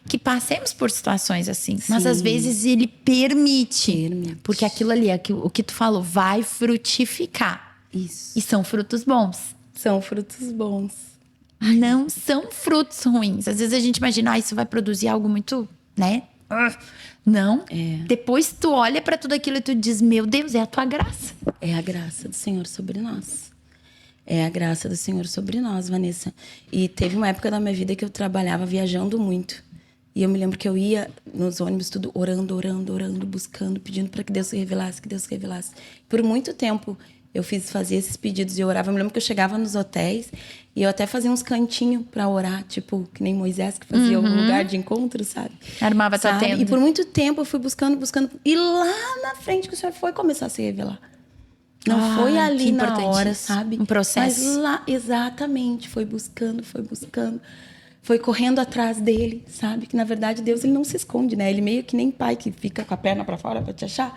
que passemos por situações assim. Mas às vezes Ele permite. Porque aquilo ali, o que tu falou, vai frutificar. Isso. E são frutos bons. São frutos bons. Não são frutos ruins. Às vezes a gente imagina, isso vai produzir algo muito, né? Não. Depois tu olha pra tudo aquilo e tu diz, meu Deus, é a tua graça. É a graça do Senhor sobre nós. É a graça do Senhor sobre nós, Vanessa. E teve uma época da minha vida que eu trabalhava viajando muito. E eu me lembro que eu ia nos ônibus tudo orando, buscando, pedindo para que Deus se revelasse, que Deus se revelasse. Por muito tempo eu fazia esses pedidos e eu orava. Eu me lembro que eu chegava nos hotéis e eu até fazia uns cantinhos para orar, tipo, que nem Moisés, que fazia um lugar de encontro, sabe? Armava tua tenda. E por muito tempo eu fui buscando. E lá na frente que o Senhor foi começar a se revelar. Não foi ali na hora, sabe? Um processo. Mas lá, exatamente, foi buscando. Foi correndo atrás dele, sabe? Que na verdade Deus, ele não se esconde, né? Ele meio que nem pai que fica com a perna para fora para te achar.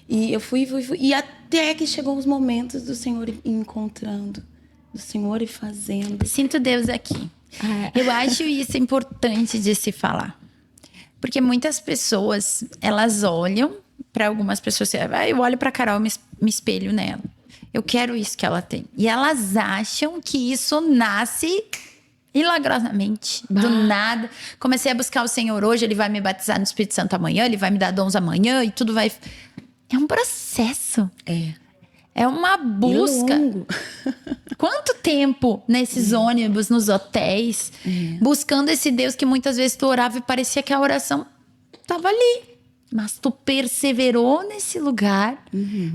E eu fui. E até que chegou os momentos do Senhor ir encontrando, do Senhor ir fazendo. Sinto Deus aqui. Eu acho isso importante de se falar. Porque muitas pessoas, elas olham para algumas pessoas, eu olho para Carol, me espelho nela. Eu quero isso que ela tem. E elas acham que isso nasce milagrosamente, do nada. Comecei a buscar o Senhor hoje, ele vai me batizar no Espírito Santo amanhã, ele vai me dar dons amanhã e tudo vai... É um processo. É uma busca. E longo. Quanto tempo nesses ônibus, nos hotéis, buscando esse Deus que muitas vezes tu orava e parecia que a oração estava ali. Mas tu perseverou nesse lugar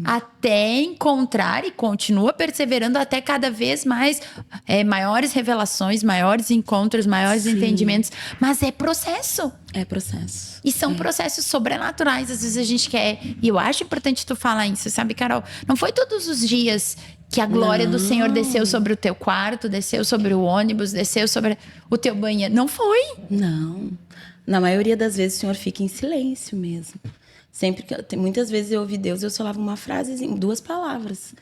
até encontrar e continua perseverando até cada vez mais maiores revelações, maiores encontros, maiores entendimentos. Mas é processo. É processo. E são processos sobrenaturais. Às vezes a gente quer... E eu acho importante tu falar isso, sabe, Carol? Não foi todos os dias que a glória do Senhor desceu sobre o teu quarto, desceu sobre o ônibus, desceu sobre o teu banheiro. Não foi. Não. Na maioria das vezes o Senhor fica em silêncio mesmo. Sempre que muitas vezes eu ouvi Deus, eu só falava uma frasezinha, 2 palavras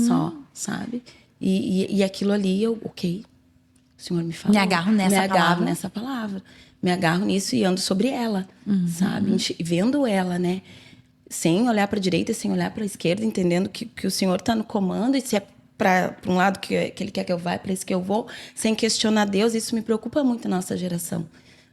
só, sabe? E aquilo ali, ok. O Senhor me falou. Me agarro nessa palavra. Me agarro nisso e ando sobre ela, sabe? Vendo ela, né? Sem olhar para a direita, sem olhar para a esquerda, entendendo que o Senhor está no comando e se é para um lado que Ele quer que eu vá, é para esse que eu vou, sem questionar Deus. Isso me preocupa muito na nossa geração,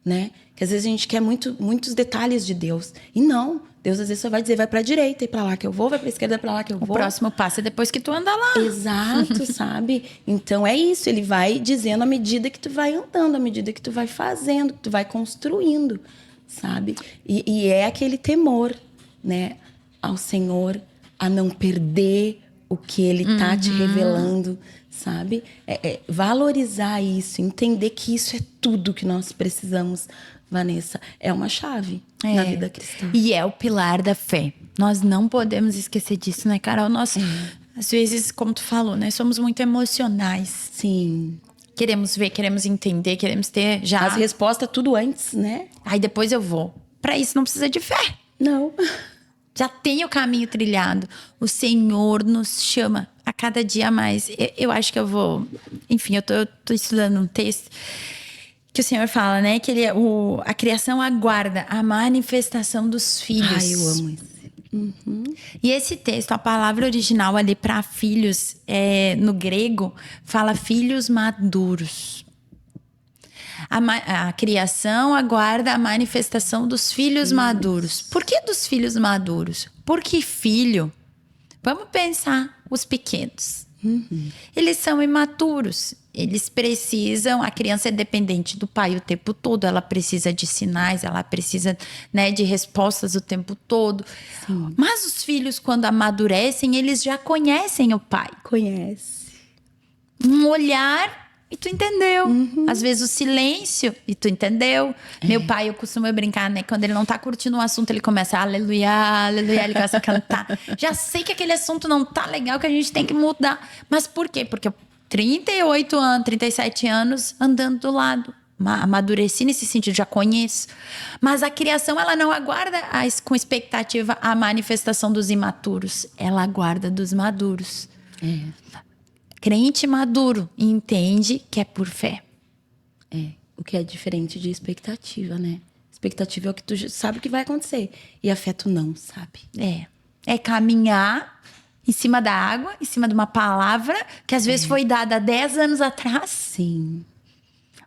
né? Que às vezes a gente quer muitos detalhes de Deus. E não, Deus às vezes só vai dizer, vai para a direita e para lá que eu vou, vai para a esquerda, para lá que eu vou. O próximo passo é depois que tu anda lá. Exato, sabe? Então é isso, ele vai dizendo à medida que tu vai andando, à medida que tu vai fazendo, que tu vai construindo, sabe? E é aquele temor, né, ao Senhor, a não perder o que ele tá te revelando, sabe? Valorizar isso, entender que isso é tudo que nós precisamos, Vanessa. É uma chave na vida cristã. E é o pilar da fé. Nós não podemos esquecer disso, né, Carol? Nós, às vezes, como tu falou, né, somos muito emocionais. Sim. Queremos ver, queremos entender, queremos ter já... As respostas tudo antes, né? Aí depois eu vou. Pra isso não precisa de fé. Não. Já tem o caminho trilhado. O Senhor nos chama a cada dia mais. Eu acho que eu vou... Enfim, eu tô estudando um texto que o Senhor fala, né? Que a criação aguarda a manifestação dos filhos. Ai, eu amo isso. E esse texto, a palavra original ali para filhos, no grego, fala filhos maduros. A criação aguarda a manifestação dos filhos maduros. Por que dos filhos maduros? Porque filho, vamos pensar, os pequenos. Eles são imaturos. Eles precisam, a criança é dependente do pai o tempo todo, ela precisa de sinais, ela precisa, né, de respostas o tempo todo. Sim. Mas os filhos, quando amadurecem, eles já conhecem o pai. Conhece. Um olhar e tu entendeu. Às vezes o silêncio e tu entendeu. Meu pai, eu costumo brincar, né? Quando ele não tá curtindo um assunto, ele começa aleluia, aleluia, ele começa a cantar. Já sei que aquele assunto não tá legal, que a gente tem que mudar. Mas por quê? Porque eu 38 anos, 37 anos andando do lado. Amadureci nesse sentido, já conheço. Mas a criação, ela não aguarda com expectativa a manifestação dos imaturos. Ela aguarda dos maduros. Crente maduro entende que é por fé. O que é diferente de expectativa, né? Expectativa é o que tu sabe que vai acontecer. E a fé tu não sabe. É caminhar em cima da água, em cima de uma palavra que às vezes foi dada há 10 anos atrás. Sim.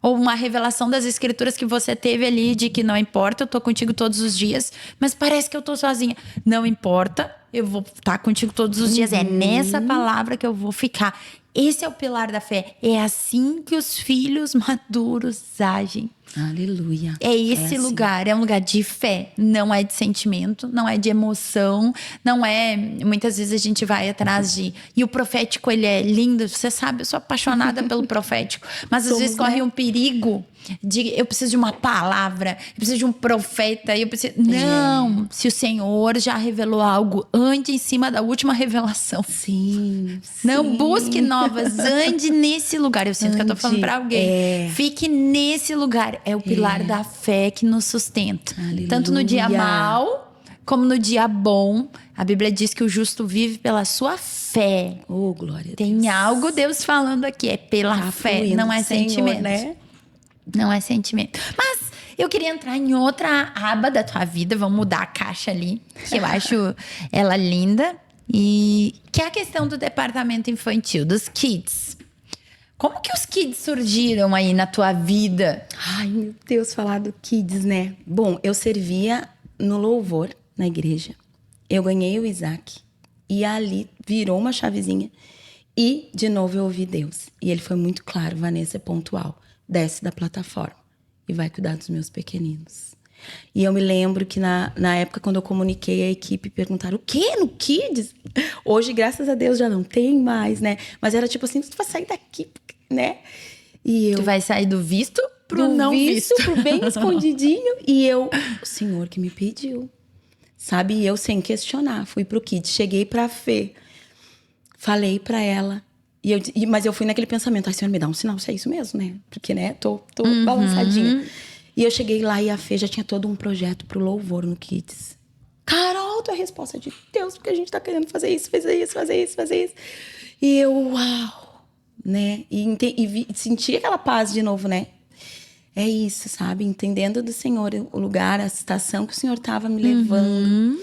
Ou uma revelação das escrituras que você teve ali de que não importa, eu tô contigo todos os dias, mas parece que eu tô sozinha. Não importa, eu vou estar contigo todos os dias. É nessa palavra que eu vou ficar. Esse é o pilar da fé. É assim que os filhos maduros agem. Aleluia. É esse lugar, é um lugar de fé, não é de sentimento, não é de emoção, não é... Muitas vezes a gente vai atrás de... E o profético, ele é lindo, você sabe, eu sou apaixonada pelo profético. Mas às vezes corre um perigo de... Eu preciso de uma palavra, eu preciso de um profeta, eu preciso... Não, se o Senhor já revelou algo, ande em cima da última revelação. Sim. Não busque novas, ande nesse lugar. Eu sinto que eu tô falando pra alguém. Fique nesse lugar. É o pilar da fé que nos sustenta. Aleluia. Tanto no dia mal, como no dia bom. A Bíblia diz que o justo vive pela sua fé. Oh, glória a Deus. Tem algo Deus falando aqui. É pela fé, não é Senhor, sentimento. né? Não é sentimento. Mas eu queria entrar em outra aba da tua vida. Vamos mudar a caixa ali, que eu acho ela linda. E que é a questão do departamento infantil, dos kids. Como que os kids surgiram aí na tua vida? Ai, meu Deus, falar do Kids, né? Bom, eu servia no louvor na igreja. Eu ganhei o Isaac. E ali virou uma chavezinha. E, de novo, eu ouvi Deus. E ele foi muito claro, Vanessa, é pontual. Desce da plataforma e vai cuidar dos meus pequeninos. E eu me lembro que na época, quando eu comuniquei a equipe, perguntaram, o quê? No Kids? Hoje, graças a Deus, já não tem mais, né? Mas era tipo assim, tu vai sair daqui, né? E eu... Tu vai sair do visto pro do não visto. Pro bem escondidinho. E eu, o Senhor que me pediu. Sabe? E eu, sem questionar, fui pro Kids. Cheguei pra Fê. Falei pra ela. Mas eu fui naquele pensamento, ai, Senhor, me dá um sinal se é isso mesmo, né? Porque, né, tô balançadinha. E eu cheguei lá e a Fê já tinha todo um projeto pro louvor no Kids. Carol, tua resposta é de Deus, porque a gente tá querendo fazer isso. E eu, uau, né? E senti aquela paz de novo, né? É isso, sabe? Entendendo do Senhor o lugar, a estação que o Senhor tava me levando.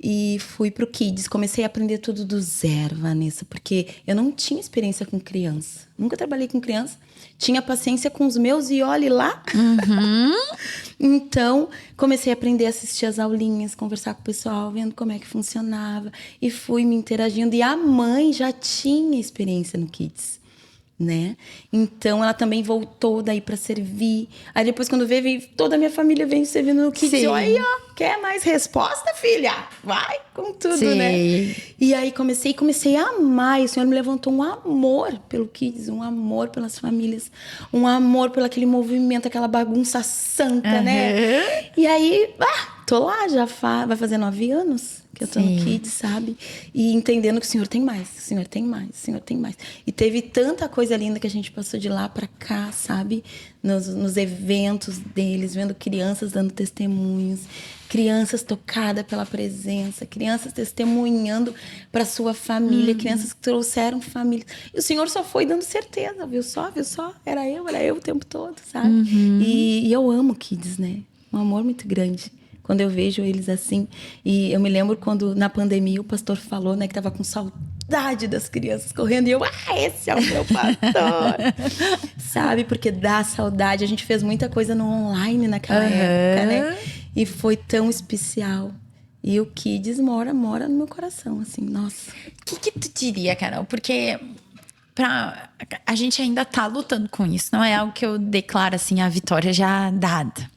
E fui pro Kids. Comecei a aprender tudo do zero, Vanessa. Porque eu não tinha experiência com criança. Nunca trabalhei com criança. Tinha paciência com os meus e olhe lá. Então, comecei a aprender a assistir as aulinhas, conversar com o pessoal, vendo como é que funcionava. E fui me interagindo. E a mãe já tinha experiência no Kids, né? Então, ela também voltou daí pra servir. Aí depois, quando veio toda a minha família veio servindo no Kids. Eu, aí, ó, quer mais resposta, filha? Vai com tudo, né? E aí comecei a amar. E o Senhor me levantou um amor pelo Kids, um amor pelas famílias, um amor pelo aquele movimento, aquela bagunça santa, né? E aí, tô lá, já vai fazer 9 anos que eu tô no Kids, sabe? E entendendo que o Senhor tem mais, o Senhor tem mais, o Senhor tem mais. E teve tanta coisa linda que a gente passou de lá pra cá, sabe? Nos eventos deles, vendo crianças dando testemunhos, crianças tocadas pela presença, crianças testemunhando pra sua família, crianças que trouxeram família. E o Senhor só foi dando certeza, viu só? Era eu o tempo todo, sabe? E eu amo Kids, né? Um amor muito grande quando eu vejo eles assim. E eu me lembro quando, na pandemia, o pastor falou, né, que tava com saudade das crianças correndo. E eu, esse é o meu pastor. Sabe? Porque dá saudade. A gente fez muita coisa no online naquela época, né? E foi tão especial. E o Kids mora no meu coração, assim, nossa. O que tu diria, Carol? Porque a gente ainda tá lutando com isso. Não é algo que eu declaro assim, a vitória já dada.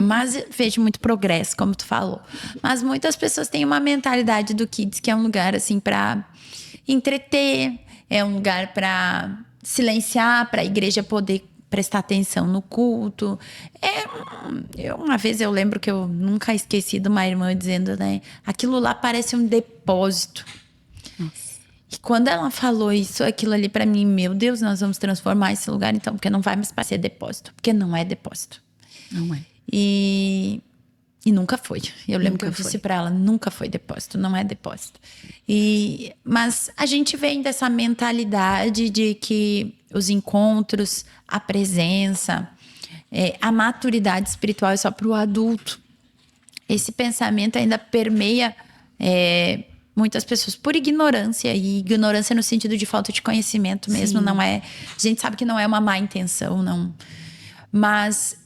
Mas eu vejo muito progresso, como tu falou. Mas muitas pessoas têm uma mentalidade do Kids que é um lugar assim pra entreter, é um lugar pra silenciar, pra igreja poder prestar atenção no culto. Uma vez eu lembro que eu nunca esqueci de uma irmã dizendo, né? Aquilo lá parece um depósito. Nossa. E quando ela falou isso, aquilo ali pra mim, meu Deus, nós vamos transformar esse lugar então, porque não vai mais parecer depósito, porque não é depósito. Não é. E nunca foi. Eu lembro que eu disse pra ela, nunca foi depósito, não é depósito. Mas a gente vem dessa mentalidade de que os encontros, a presença, a maturidade espiritual é só pro adulto. Esse pensamento ainda permeia muitas pessoas por ignorância, e ignorância no sentido de falta de conhecimento mesmo. Não é, a gente sabe que não é uma má intenção, não. Mas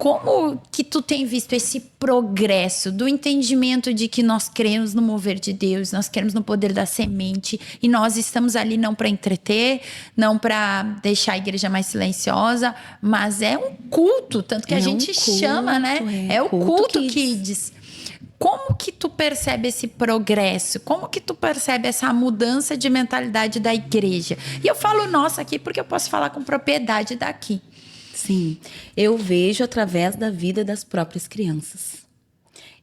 Como que tu tem visto esse progresso do entendimento de que nós cremos no mover de Deus, nós cremos no poder da semente e nós estamos ali não para entreter, não para deixar a igreja mais silenciosa, mas é um culto, tanto que a gente chama, né? É o culto Kids. Como que tu percebe esse progresso? Como que tu percebe essa mudança de mentalidade da igreja? E eu falo nossa aqui porque eu posso falar com propriedade daqui. Sim, eu vejo através da vida das próprias crianças.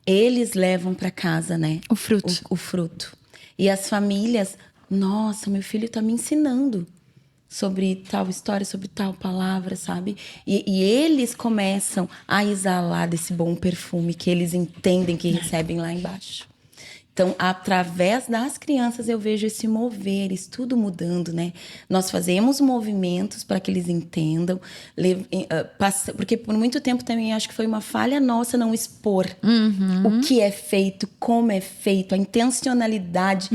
Eles levam para casa, né? O fruto. O fruto. E as famílias, nossa, meu filho tá me ensinando sobre tal história, sobre tal palavra, sabe? E eles começam a exalar desse bom perfume que eles entendem que recebem lá embaixo. Então, através das crianças, eu vejo esse mover, isso tudo mudando, né? Nós fazemos movimentos para que eles entendam, porque por muito tempo também acho que foi uma falha nossa não expor o que é feito, como é feito, a intencionalidade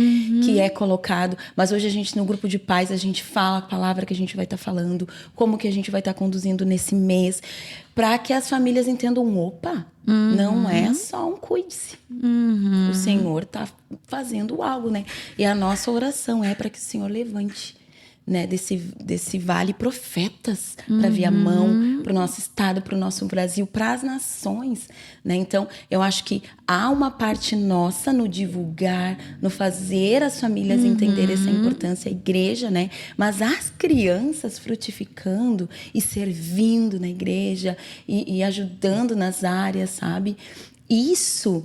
que é colocado. Mas hoje a gente, no grupo de pais, a gente fala a palavra que a gente vai estar falando, como que a gente vai estar conduzindo nesse mês, para que as famílias entendam, opa, não é só um cuide-se. O Senhor está fazendo algo, né? E a nossa oração é para que o Senhor levante, né, desse vale profetas para vir a mão para o nosso estado, para o nosso Brasil, para as nações, né? Então, eu acho que há uma parte nossa no divulgar, no fazer as famílias entenderem essa importância, a igreja, né? Mas as crianças frutificando e servindo na igreja e ajudando nas áreas, sabe? Isso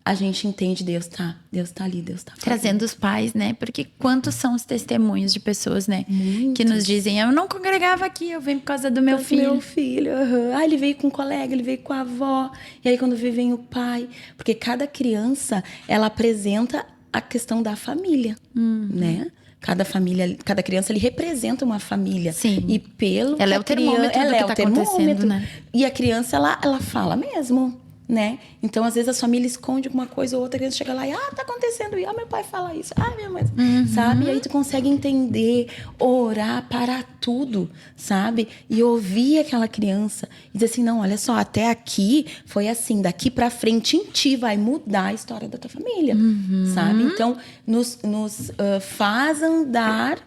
a gente entende, Deus tá ali, Deus tá fazendo. Trazendo os pais, né? Porque quantos são os testemunhos de pessoas, né? Muitos. Que nos dizem, eu não congregava aqui, eu venho por causa do meu filho. Meu filho, Ah, ele veio com um colega, ele veio com a avó. E aí quando vem o pai. Porque cada criança, ela apresenta a questão da família, né? Cada criança ele representa uma família. Sim. E pelo ela é o termômetro do que tá acontecendo, né? E a criança, ela fala mesmo, né? Então, às vezes, a família esconde alguma coisa ou outra, a criança chega lá e, tá acontecendo isso, meu pai fala isso, minha mãe, sabe? E aí tu consegue entender, orar, parar tudo, sabe? E ouvir aquela criança e dizer assim, não, olha só, até aqui foi assim, daqui pra frente em ti vai mudar a história da tua família, sabe? Então, nos faz andar,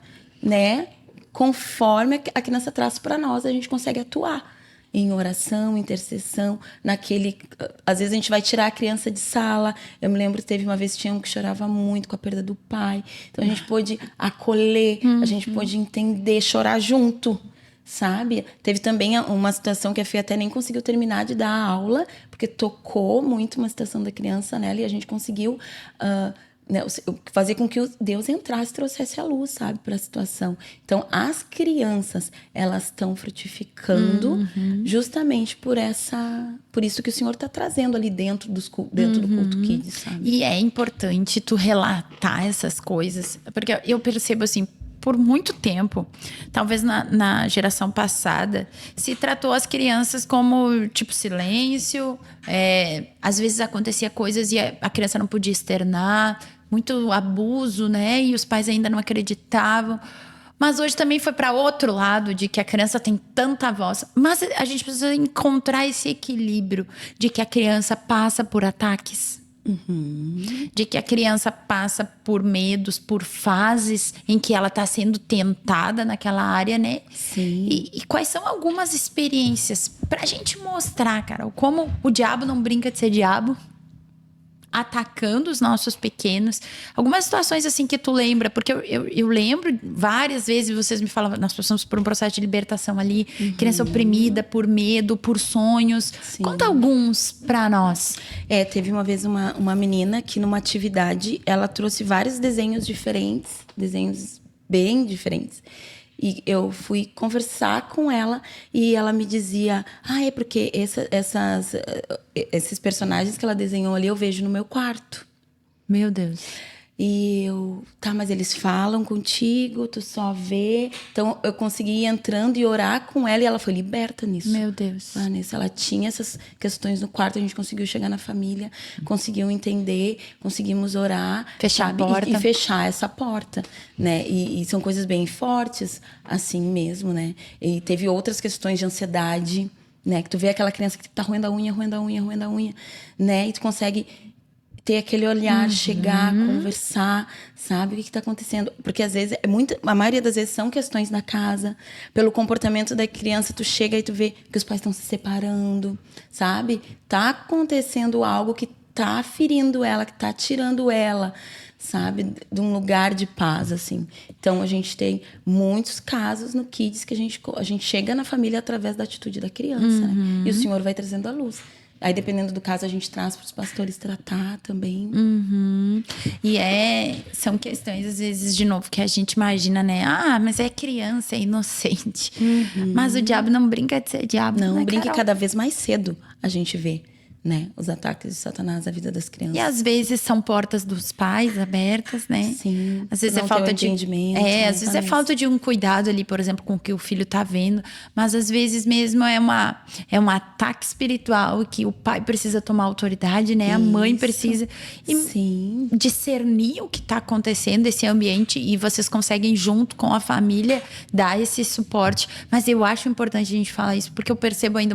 né? Conforme a criança traz pra nós, a gente consegue atuar em oração, intercessão, às vezes a gente vai tirar a criança de sala. Eu me lembro que teve uma vez que tinha um que chorava muito com a perda do pai. Então a gente pôde acolher, a gente pôde entender, chorar junto, sabe? Teve também uma situação que a Fê até nem conseguiu terminar de dar a aula, porque tocou muito uma situação da criança nela e a gente conseguiu fazer com que Deus entrasse e trouxesse a luz, sabe, para a situação. Então, as crianças, elas estão frutificando justamente por isso que o Senhor está trazendo ali dentro do culto Kids, sabe? E é importante tu relatar essas coisas, porque eu percebo assim, por muito tempo, talvez na geração passada, se tratou as crianças como, tipo, silêncio. Às vezes acontecia coisas e a criança não podia externar, muito abuso, né? E os pais ainda não acreditavam. Mas hoje também foi para outro lado, de que a criança tem tanta voz. Mas a gente precisa encontrar esse equilíbrio de que a criança passa por ataques. De que a criança passa por medos, por fases em que ela está sendo tentada naquela área, né? Sim. E quais são algumas experiências pra gente mostrar, Carol, como o diabo não brinca de ser diabo, atacando os nossos pequenos. Algumas situações assim que tu lembra, porque eu lembro várias vezes, vocês me falavam, nós passamos por um processo de libertação ali, criança oprimida por medo, por sonhos. Sim. Conta alguns pra nós. Teve uma vez uma menina que numa atividade, ela trouxe vários desenhos diferentes, desenhos bem diferentes. E eu fui conversar com ela e ela me dizia, é porque esses personagens que ela desenhou ali eu vejo no meu quarto. Meu Deus. E eu, mas eles falam contigo, tu só vê. Então, eu consegui ir entrando e orar com ela e ela foi liberta nisso. Meu Deus. Vanessa, ela tinha essas questões no quarto, a gente conseguiu chegar na família, conseguiu entender, conseguimos orar. Fechar a porta. E fechar essa porta, né? E são coisas bem fortes, assim mesmo, né? E teve outras questões de ansiedade, né? Que tu vê aquela criança que tá roendo a unha, né? E tu consegue ter aquele olhar, chegar, conversar, sabe? O que tá acontecendo? Porque às vezes, a maioria das vezes são questões na casa. Pelo comportamento da criança, tu chega e tu vê que os pais estão se separando, sabe? Tá acontecendo algo que tá ferindo ela, que tá tirando ela, sabe? De um lugar de paz, assim. Então, a gente tem muitos casos no Kids que a gente chega na família através da atitude da criança, né? E o Senhor vai trazendo a luz. Aí, dependendo do caso, a gente traz para os pastores tratar também. E são questões, às vezes, de novo, que a gente imagina, né? Ah, mas é criança, é inocente. Mas o diabo não brinca de ser diabo. Não, né, brinca Carol? cada vez mais cedo a gente vê, né? Os ataques de Satanás à vida das crianças. E às vezes são portas dos pais abertas, né? Sim. Às vezes não é falta ter um de entendimento. às vezes é falta de um cuidado ali, por exemplo, com o que o filho tá vendo, mas às vezes mesmo é um ataque espiritual que o pai precisa tomar autoridade, né? A mãe precisa Sim. discernir o que tá acontecendo esse ambiente e vocês conseguem junto com a família dar esse suporte. Mas eu acho importante a gente falar isso porque eu percebo ainda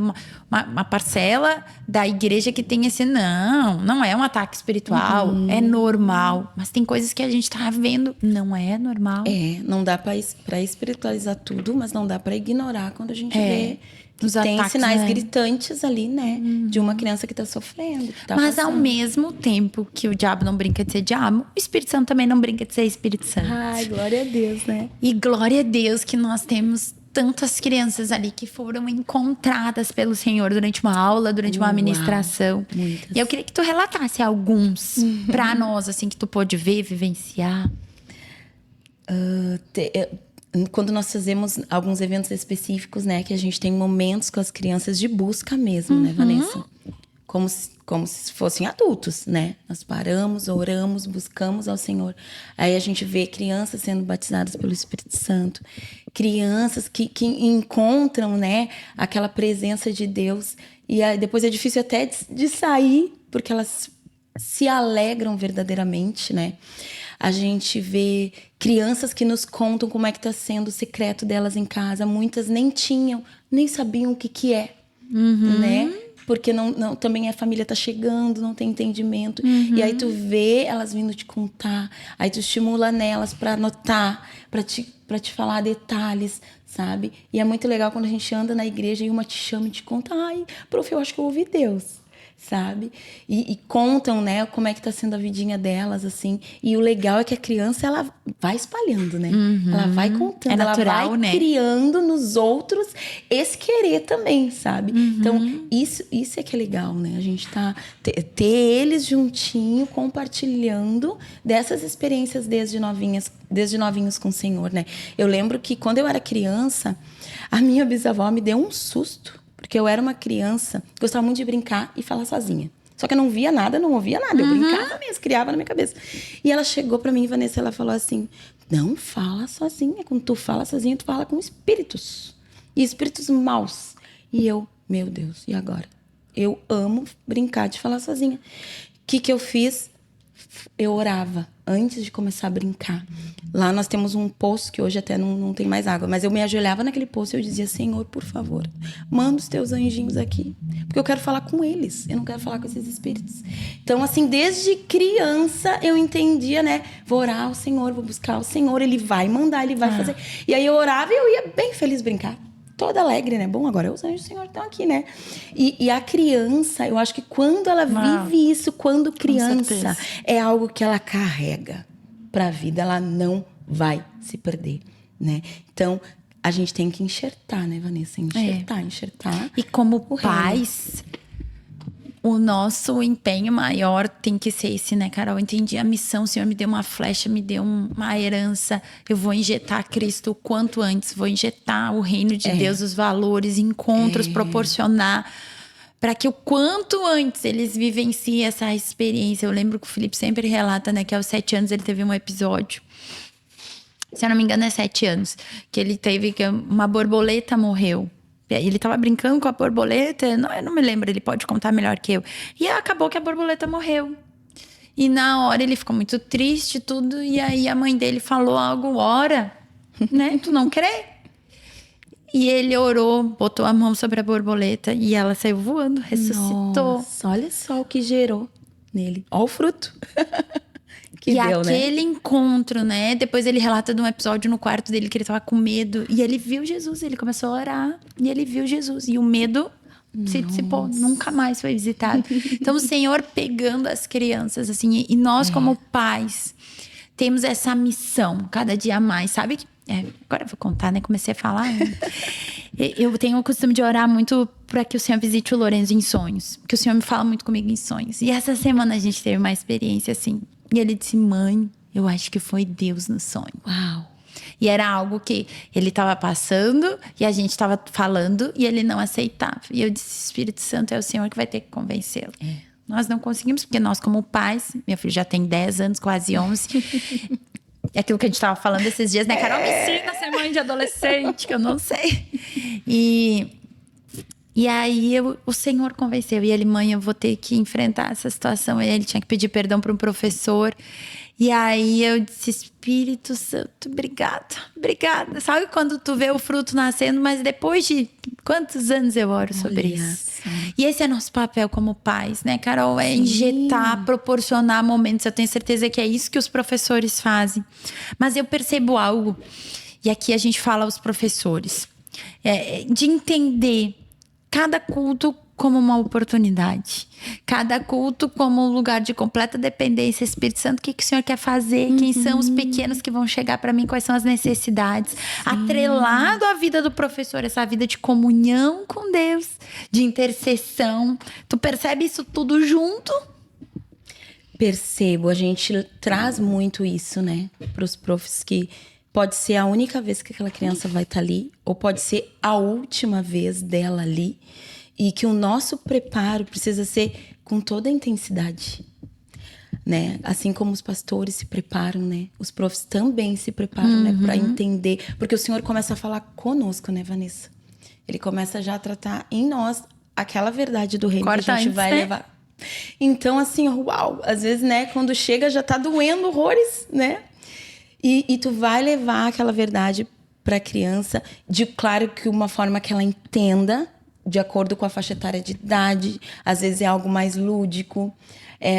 uma parcela da igreja que tem esse não é um ataque espiritual, é normal, mas tem coisas que a gente tá vendo, não é normal. Não dá pra espiritualizar tudo, mas não dá pra ignorar quando a gente vê que Os tem ataques, sinais né? gritantes ali, né? De uma criança que tá sofrendo, que tá Mas ao passando. mesmo tempo que o diabo não brinca de ser diabo, o Espírito Santo também não brinca de ser Espírito Santo. Ai, glória a Deus, né? E glória a Deus que nós temos tantas crianças ali que foram encontradas pelo Senhor durante uma aula, durante uma ministração. Muitas. E eu queria que tu relatasse alguns pra nós, assim, que tu pôde ver, vivenciar. Quando nós fazemos alguns eventos específicos, né? Que a gente tem momentos com as crianças de busca mesmo, né, Vanessa? Como se fossem adultos, né? Nós paramos, oramos, buscamos ao Senhor. Aí a gente vê crianças sendo batizadas pelo Espírito Santo. Crianças que encontram, né? Aquela presença de Deus. E aí, depois é difícil até de sair, porque elas se alegram verdadeiramente, né? A gente vê crianças que nos contam como é que tá sendo o secreto delas em casa. Muitas nem sabiam o que é, né? Porque também a família tá chegando, não tem entendimento. E aí tu vê elas vindo te contar. Aí tu estimula nelas pra anotar, pra te falar detalhes, sabe? E é muito legal quando a gente anda na igreja e uma te chama e te conta. Ai, prof, eu acho que eu ouvi Deus, sabe? E contam, né, como é que tá sendo a vidinha delas, assim. E o legal é que a criança, ela vai espalhando, né? Ela vai contando, É natural, ela vai né? criando nos outros esse querer também, sabe? Então, isso é que é legal, né? A gente ter eles juntinho, compartilhando dessas experiências desde novinhos com o Senhor, né? Eu lembro que quando eu era criança, a minha bisavó me deu um susto. Porque eu era uma criança que gostava muito de brincar e falar sozinha. Só que eu não via nada, não ouvia nada. Eu brincava mesmo, criava na minha cabeça. E ela chegou pra mim, Vanessa, ela falou assim, não fala sozinha. Quando tu fala sozinha, tu fala com espíritos. E espíritos maus. E eu, meu Deus, e agora? Eu amo brincar de falar sozinha. O que eu fiz? Eu orava antes de começar a brincar. Lá nós temos um poço que hoje até não tem mais água. Mas eu me ajoelhava naquele poço e eu dizia, Senhor, por favor, manda os teus anjinhos aqui. Porque eu quero falar com eles. Eu não quero falar com esses espíritos. Então, assim, desde criança eu entendia, né? Vou orar ao Senhor, vou buscar o Senhor. Ele vai mandar, Ele vai fazer. E aí eu orava e eu ia bem feliz brincar. Toda alegre, né? Bom, agora os anjos do Senhor estão aqui, né? E a criança, eu acho que quando ela vive isso, quando criança, é algo que ela carrega pra vida, ela não vai se perder, né? Então, a gente tem que enxertar, né, Vanessa? Enxertar. E como pais, o nosso empenho maior tem que ser esse, né, Carol? Eu entendi a missão, o Senhor me deu uma flecha, me deu uma herança. Eu vou injetar Cristo o quanto antes, vou injetar o reino de Deus, os valores, encontros, proporcionar para que o quanto antes eles vivenciem essa experiência. Eu lembro que o Felipe sempre relata, né, que aos 7 anos ele teve um episódio, se eu não me engano é 7 anos, que ele teve que uma borboleta morreu. Ele tava brincando com a borboleta, eu não me lembro, ele pode contar melhor que eu. E acabou que a borboleta morreu. E na hora ele ficou muito triste, tudo. E aí a mãe dele falou algo, ora, né? Tu não crê? E ele orou, botou a mão sobre a borboleta e ela saiu voando, ressuscitou. Nossa, olha só o que gerou nele. Olha o fruto. Que e deu, aquele encontro, né? Depois ele relata de um episódio no quarto dele que ele tava com medo. E ele viu Jesus, ele começou a orar. E ele viu Jesus. E o medo se dissipou, nunca mais foi visitado. Então o Senhor pegando as crianças, assim. E nós como pais temos essa missão cada dia mais, sabe? Agora eu vou contar, né? Comecei a falar. Eu tenho o costume de orar muito para que o Senhor visite o Lorenzo em sonhos. Porque o Senhor me fala muito comigo em sonhos. E essa semana a gente teve uma experiência assim. E ele disse, mãe, eu acho que foi Deus no sonho. Uau! E era algo que ele estava passando e a gente estava falando e ele não aceitava. E eu disse, Espírito Santo, é o Senhor que vai ter que convencê-lo. Nós não conseguimos, porque nós como pais, meu filho já tem 10 anos, quase 11. É aquilo que a gente estava falando esses dias, né? Carol, me ensina a ser mãe de adolescente, que eu não sei. E aí o Senhor convenceu. E ele, mãe, eu vou ter que enfrentar essa situação. E ele tinha que pedir perdão para um professor. E aí eu disse, Espírito Santo, obrigada. Sabe quando tu vê o fruto nascendo, mas depois de quantos anos eu oro sobre isso? E esse é nosso papel como pais, né, Carol? É injetar, proporcionar momentos. Eu tenho certeza que é isso que os professores fazem. Mas eu percebo algo, e aqui a gente fala aos professores, de entender cada culto como uma oportunidade. Cada culto como um lugar de completa dependência. Espírito Santo, o que o Senhor quer fazer? Quem são os pequenos que vão chegar para mim? Quais são as necessidades? Atrelado à vida do professor, essa vida de comunhão com Deus, de intercessão. Tu percebe isso tudo junto? Percebo, a gente traz muito isso, né? Para os profs, que pode ser a única vez que aquela criança vai estar ali, ou pode ser a última vez dela ali. E que o nosso preparo precisa ser com toda a intensidade, né? Assim como os pastores se preparam, né? Os profs também se preparam, né? Para entender. Porque o Senhor começa a falar conosco, né, Vanessa? Ele começa já a tratar em nós aquela verdade do reino que a gente vai levar. Então, assim, uau! Às vezes, né? Quando chega já tá doendo horrores, né? E tu vai levar aquela verdade para a criança, claro que uma forma que ela entenda, de acordo com a faixa etária de idade. Às vezes é algo mais lúdico,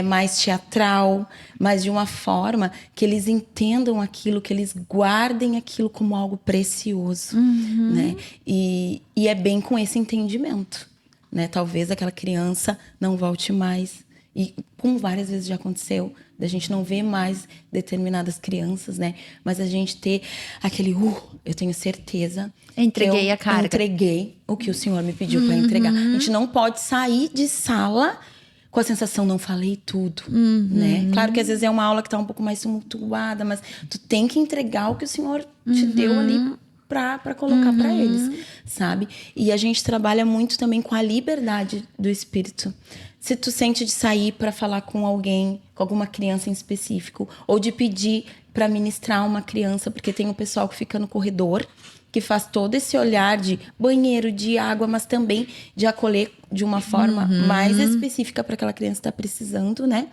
mais teatral, mas de uma forma que eles entendam aquilo, que eles guardem aquilo como algo precioso, né? E é bem com esse entendimento, né? Talvez aquela criança não volte mais. E como várias vezes já aconteceu, da gente não ver mais determinadas crianças, né? Mas a gente ter aquele, eu tenho certeza. Entreguei a carga. Entreguei o que o Senhor me pediu para entregar. A gente não pode sair de sala com a sensação, não falei tudo, né? Claro que às vezes é uma aula que tá um pouco mais tumultuada, mas tu tem que entregar o que o Senhor te deu ali para colocar para eles, sabe? E a gente trabalha muito também com a liberdade do Espírito. Se tu sente de sair para falar com alguém, com alguma criança em específico, ou de pedir para ministrar uma criança, porque tem o pessoal que fica no corredor, que faz todo esse olhar de banheiro, de água, mas também de acolher de uma forma mais específica para aquela criança que está precisando, né?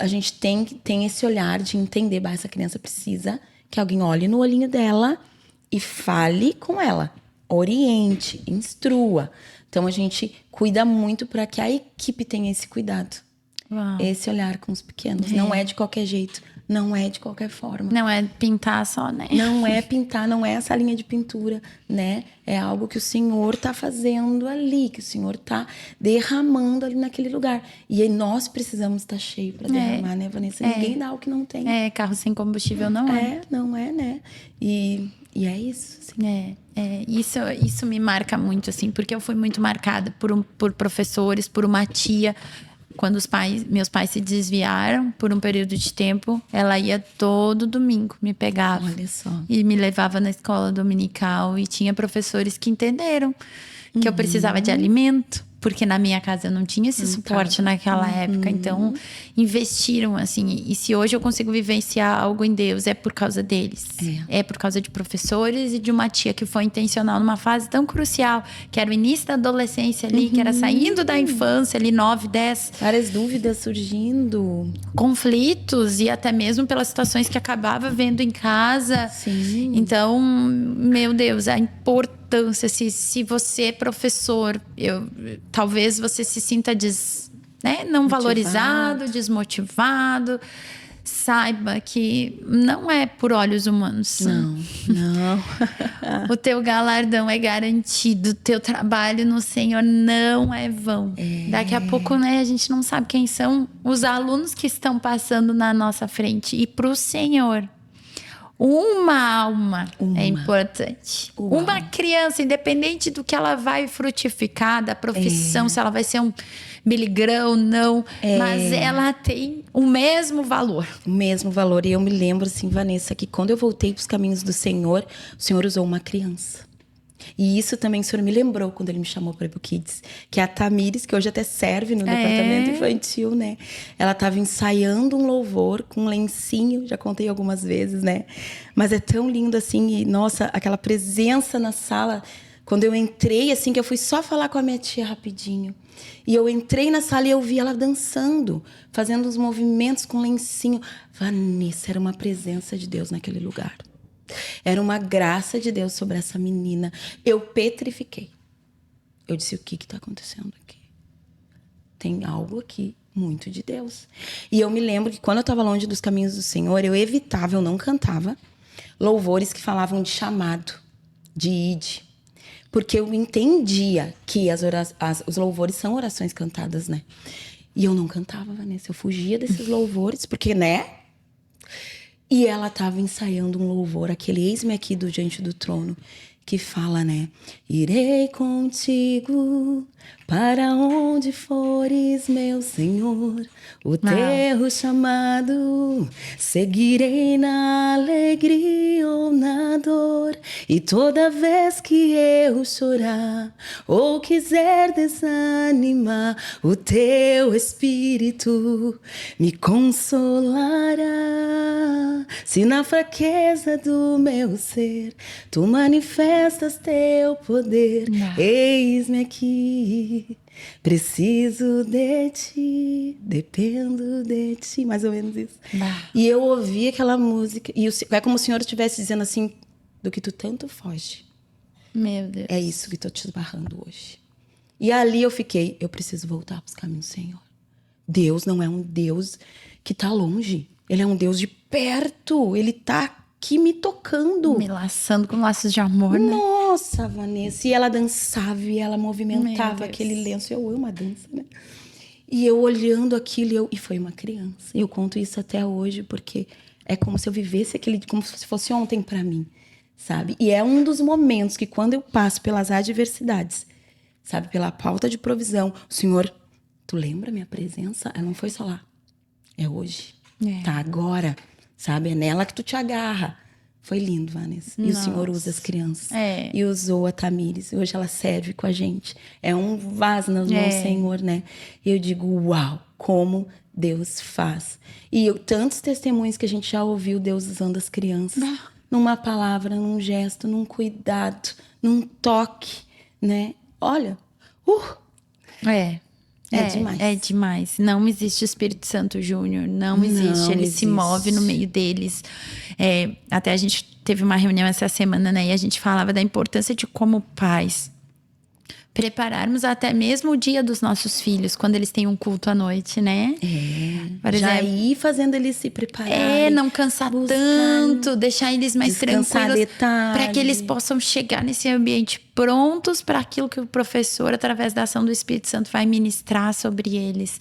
A gente tem esse olhar de entender, essa criança precisa que alguém olhe no olhinho dela e fale com ela, oriente, instrua. Então, a gente cuida muito para que a equipe tenha esse cuidado. Uau. Esse olhar com os pequenos. Não é de qualquer jeito. Não é de qualquer forma. Não é pintar só, né? Não é pintar, não é essa linha de pintura, né? É algo que o Senhor tá fazendo ali, que o Senhor tá derramando ali naquele lugar. E aí nós precisamos estar cheio para derramar, né, Vanessa? Ninguém dá o que não tem. Carro sem combustível não é. Não é, né? E é isso. Assim. Isso me marca muito, assim, porque eu fui muito marcada por professores, por uma tia. Quando meus pais se desviaram por um período de tempo, ela ia todo domingo, me pegava. Olha só. E me levava na escola dominical. E tinha professores que entenderam que eu precisava de alimento. Porque na minha casa eu não tinha esse suporte naquela época. Então, investiram, assim. E se hoje eu consigo vivenciar algo em Deus, é por causa deles. É por causa de professores e de uma tia que foi intencional numa fase tão crucial. Que era o início da adolescência ali, que era saindo da infância ali, 9, 10. Várias dúvidas surgindo. Conflitos e até mesmo pelas situações que acabava vendo em casa. Sim. Então, meu Deus, a importância importância, se você é professor, talvez você se sinta não valorizado, desmotivado. Saiba que não é por olhos humanos. Não. O teu galardão é garantido. O teu trabalho no Senhor não é vão. Daqui a pouco, né, a gente não sabe quem são os alunos que estão passando na nossa frente. E para o Senhor, uma alma é importante. Uma criança, independente do que ela vai frutificar, da profissão, se ela vai ser um Billy Graham ou não, mas ela tem o mesmo valor. O mesmo valor. E eu me lembro, assim, Vanessa, que quando eu voltei para os caminhos do Senhor, o Senhor usou uma criança. E isso também o Senhor me lembrou quando Ele me chamou para o Kids, que é a Tamires, que hoje até serve no departamento infantil, né? Ela estava ensaiando um louvor com um lencinho, já contei algumas vezes, né? Mas é tão lindo assim, e nossa, aquela presença na sala. Quando eu entrei, assim, que eu fui só falar com a minha tia rapidinho. E eu entrei na sala e eu vi ela dançando, fazendo os movimentos com lencinho. Vanessa, era uma presença de Deus naquele lugar. Era uma graça de Deus sobre essa menina. Eu petrifiquei. Eu disse, o que está acontecendo aqui? Tem algo aqui muito de Deus. E eu me lembro que quando eu estava longe dos caminhos do Senhor, eu evitava, eu não cantava louvores que falavam de chamado, de ide. Porque eu entendia que os louvores são orações cantadas, né? E eu não cantava, Vanessa. Eu fugia desses louvores, porque, né? E ela estava ensaiando um louvor, aquele Eis-me aqui do Diante do Trono, que fala, né? Irei contigo para onde fores, meu Senhor, o teu chamado. Seguirei na alegria ou na dor, e toda vez que eu chorar ou quiser desanimar, o teu Espírito me consolará. Se na fraqueza do meu ser tu manifestas teu poder, eis-me aqui, preciso de ti, dependo de ti, mais ou menos isso. E eu ouvi aquela música e é como se o Senhor estivesse dizendo assim, do que tu tanto foge. Meu Deus. É isso que estou te esbarrando hoje. E ali eu fiquei, eu preciso voltar para os caminhos do Senhor. Deus não é um Deus que está longe. Ele é um Deus de perto. Ele está aqui me tocando. Me laçando com laços de amor, né? Nossa, Vanessa. E ela dançava e ela movimentava aquele lenço. Eu amo a dança, né? E eu olhando aquilo, e foi uma criança. Eu conto isso até hoje porque é como se eu vivesse aquele, como se fosse ontem para mim, sabe? E é um dos momentos que quando eu passo pelas adversidades, sabe? Pela falta de provisão, o Senhor, tu lembra minha presença? Ela não foi só lá. É hoje. Tá agora. Sabe? É nela que tu te agarra. Foi lindo, Vanessa. E o Senhor usa as crianças. E usou a Tamires. Hoje ela serve com a gente. É um vaso no Senhor, né? E eu digo, uau, como Deus faz. E tantos testemunhos que a gente já ouviu Deus usando as crianças. Numa palavra, num gesto, num cuidado, num toque, né? Olha, É demais. É demais. Não existe Espírito Santo Júnior. Não existe. Ele se move no meio deles. Até a gente teve uma reunião essa semana, né? E a gente falava da importância de, como pais, prepararmos até mesmo o dia dos nossos filhos, quando eles têm um culto à noite, né? Por já exemplo, ir fazendo eles se prepararem. não cansar tanto, deixar eles mais tranquilos, para que eles possam chegar nesse ambiente prontos para aquilo que o professor, através da ação do Espírito Santo, vai ministrar sobre eles.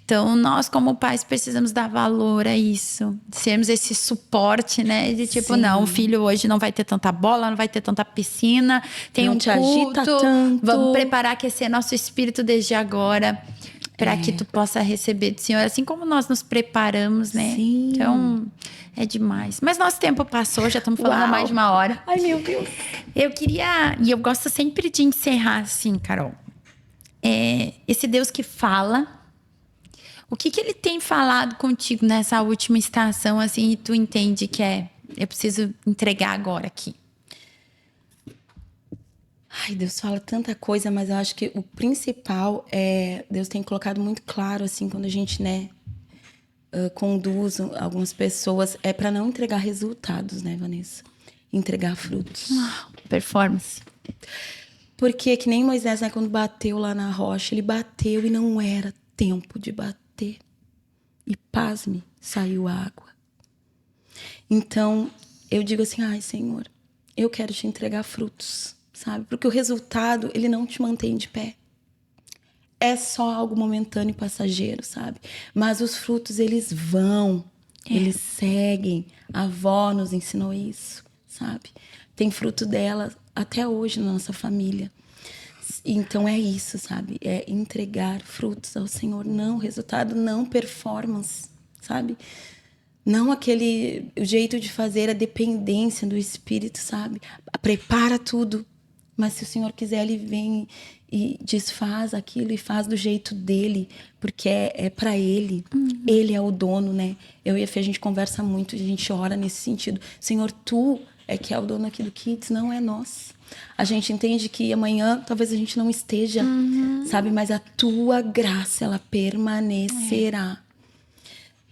Então, nós como pais precisamos dar valor a isso, sermos esse suporte, né? De tipo, não, o filho hoje não vai ter tanta bola, não vai ter tanta piscina, tem não um te culto, agita tanto. Vamos preparar, aquecer nosso espírito desde agora, para que tu possa receber do Senhor, assim como nós nos preparamos, né? Sim. Então, é demais. Mas nosso tempo passou, já estamos falando há mais de uma hora. Ai, meu Deus. Eu queria, e eu gosto sempre de encerrar assim, Carol. Esse Deus que fala, o que ele tem falado contigo nessa última estação, assim, e tu entende que eu preciso entregar agora aqui? Ai, Deus fala tanta coisa, mas eu acho que o principal Deus tem colocado muito claro, assim, quando a gente, né, conduz algumas pessoas, para não entregar resultados, né, Vanessa? entregar frutos. Performance. Porque que nem Moisés, né, quando bateu lá na rocha, ele bateu e não era tempo de bater. E pasme, saiu água. Então, eu digo assim, ai, Senhor, eu quero te entregar frutos, sabe? Porque o resultado, ele não te mantém de pé. É só algo momentâneo e passageiro, sabe? Mas os frutos, eles vão, eles seguem. A avó nos ensinou isso, sabe? Tem fruto dela até hoje na nossa família. Então é isso, sabe? É entregar frutos ao Senhor. Não resultado, não performance, sabe? Não aquele o jeito de fazer, a dependência do Espírito, sabe? Prepara tudo. Mas se o Senhor quiser, Ele vem e desfaz aquilo e faz do jeito dele, porque é para Ele. Ele é o dono, né? Eu e a Fê, a gente conversa muito, a gente ora nesse sentido. Senhor, Tu é que é o dono aqui do Kids, não é nós. A gente entende que amanhã talvez a gente não esteja, sabe? Mas a Tua graça, ela permanecerá.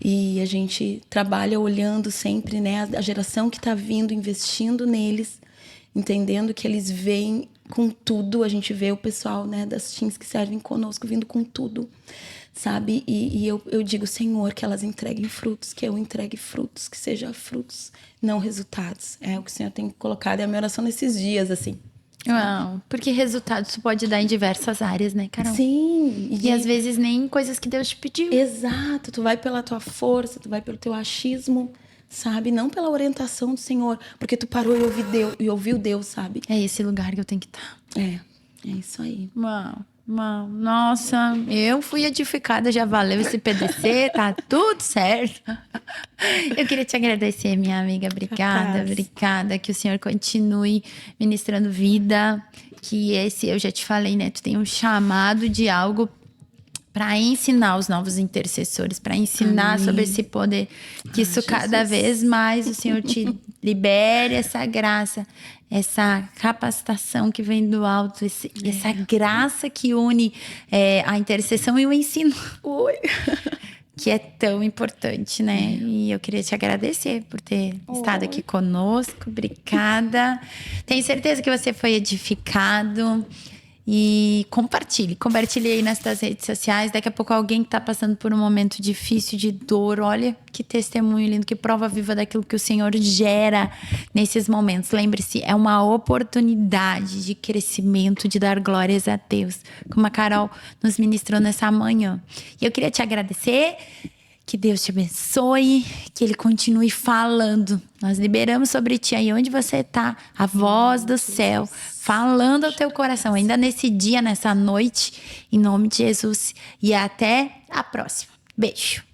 E a gente trabalha olhando sempre, né, a geração que está vindo, investindo neles, entendendo que eles vêm com tudo. A gente vê o pessoal, né, das teams que servem conosco vindo com tudo, sabe? E eu digo, Senhor, que elas entreguem frutos, que eu entregue frutos, que seja frutos, não resultados. É o que o Senhor tem colocado, é a minha oração nesses dias, assim. Uau, porque resultados tu pode dar em diversas áreas, né, Carol? Sim. E às vezes nem coisas que Deus te pediu. Exato, tu vai pela tua força, tu vai pelo teu achismo, sabe? Não pela orientação do Senhor, porque tu parou e ouviu Deus, sabe? É esse lugar que eu tenho que estar. É isso aí. Uau. Nossa, eu fui edificada, já valeu esse PDC, tá tudo certo. Eu queria te agradecer, minha amiga, obrigada, que o Senhor continue ministrando vida, que esse, eu já te falei, né, tu tem um chamado de algo para ensinar os novos intercessores, para ensinar sobre esse poder, que isso cada vez mais o Senhor te libere essa graça, essa capacitação que vem do alto, essa graça que une a intercessão e o ensino. Que é tão importante, né? E eu queria te agradecer por ter estado aqui conosco. Obrigada. Tenho certeza que você foi edificado. E compartilhe aí nas tuas redes sociais. Daqui a pouco alguém que está passando por um momento difícil de dor, olha que testemunho lindo, que prova viva daquilo que o Senhor gera nesses momentos. Lembre-se, é uma oportunidade de crescimento, de dar glórias a Deus, como a Carol nos ministrou nessa manhã. E eu queria te agradecer. Que Deus te abençoe, que Ele continue falando. Nós liberamos sobre ti aí onde você está, a voz do céu, falando ao teu coração, ainda nesse dia, nessa noite, em nome de Jesus. E até a próxima. Beijo.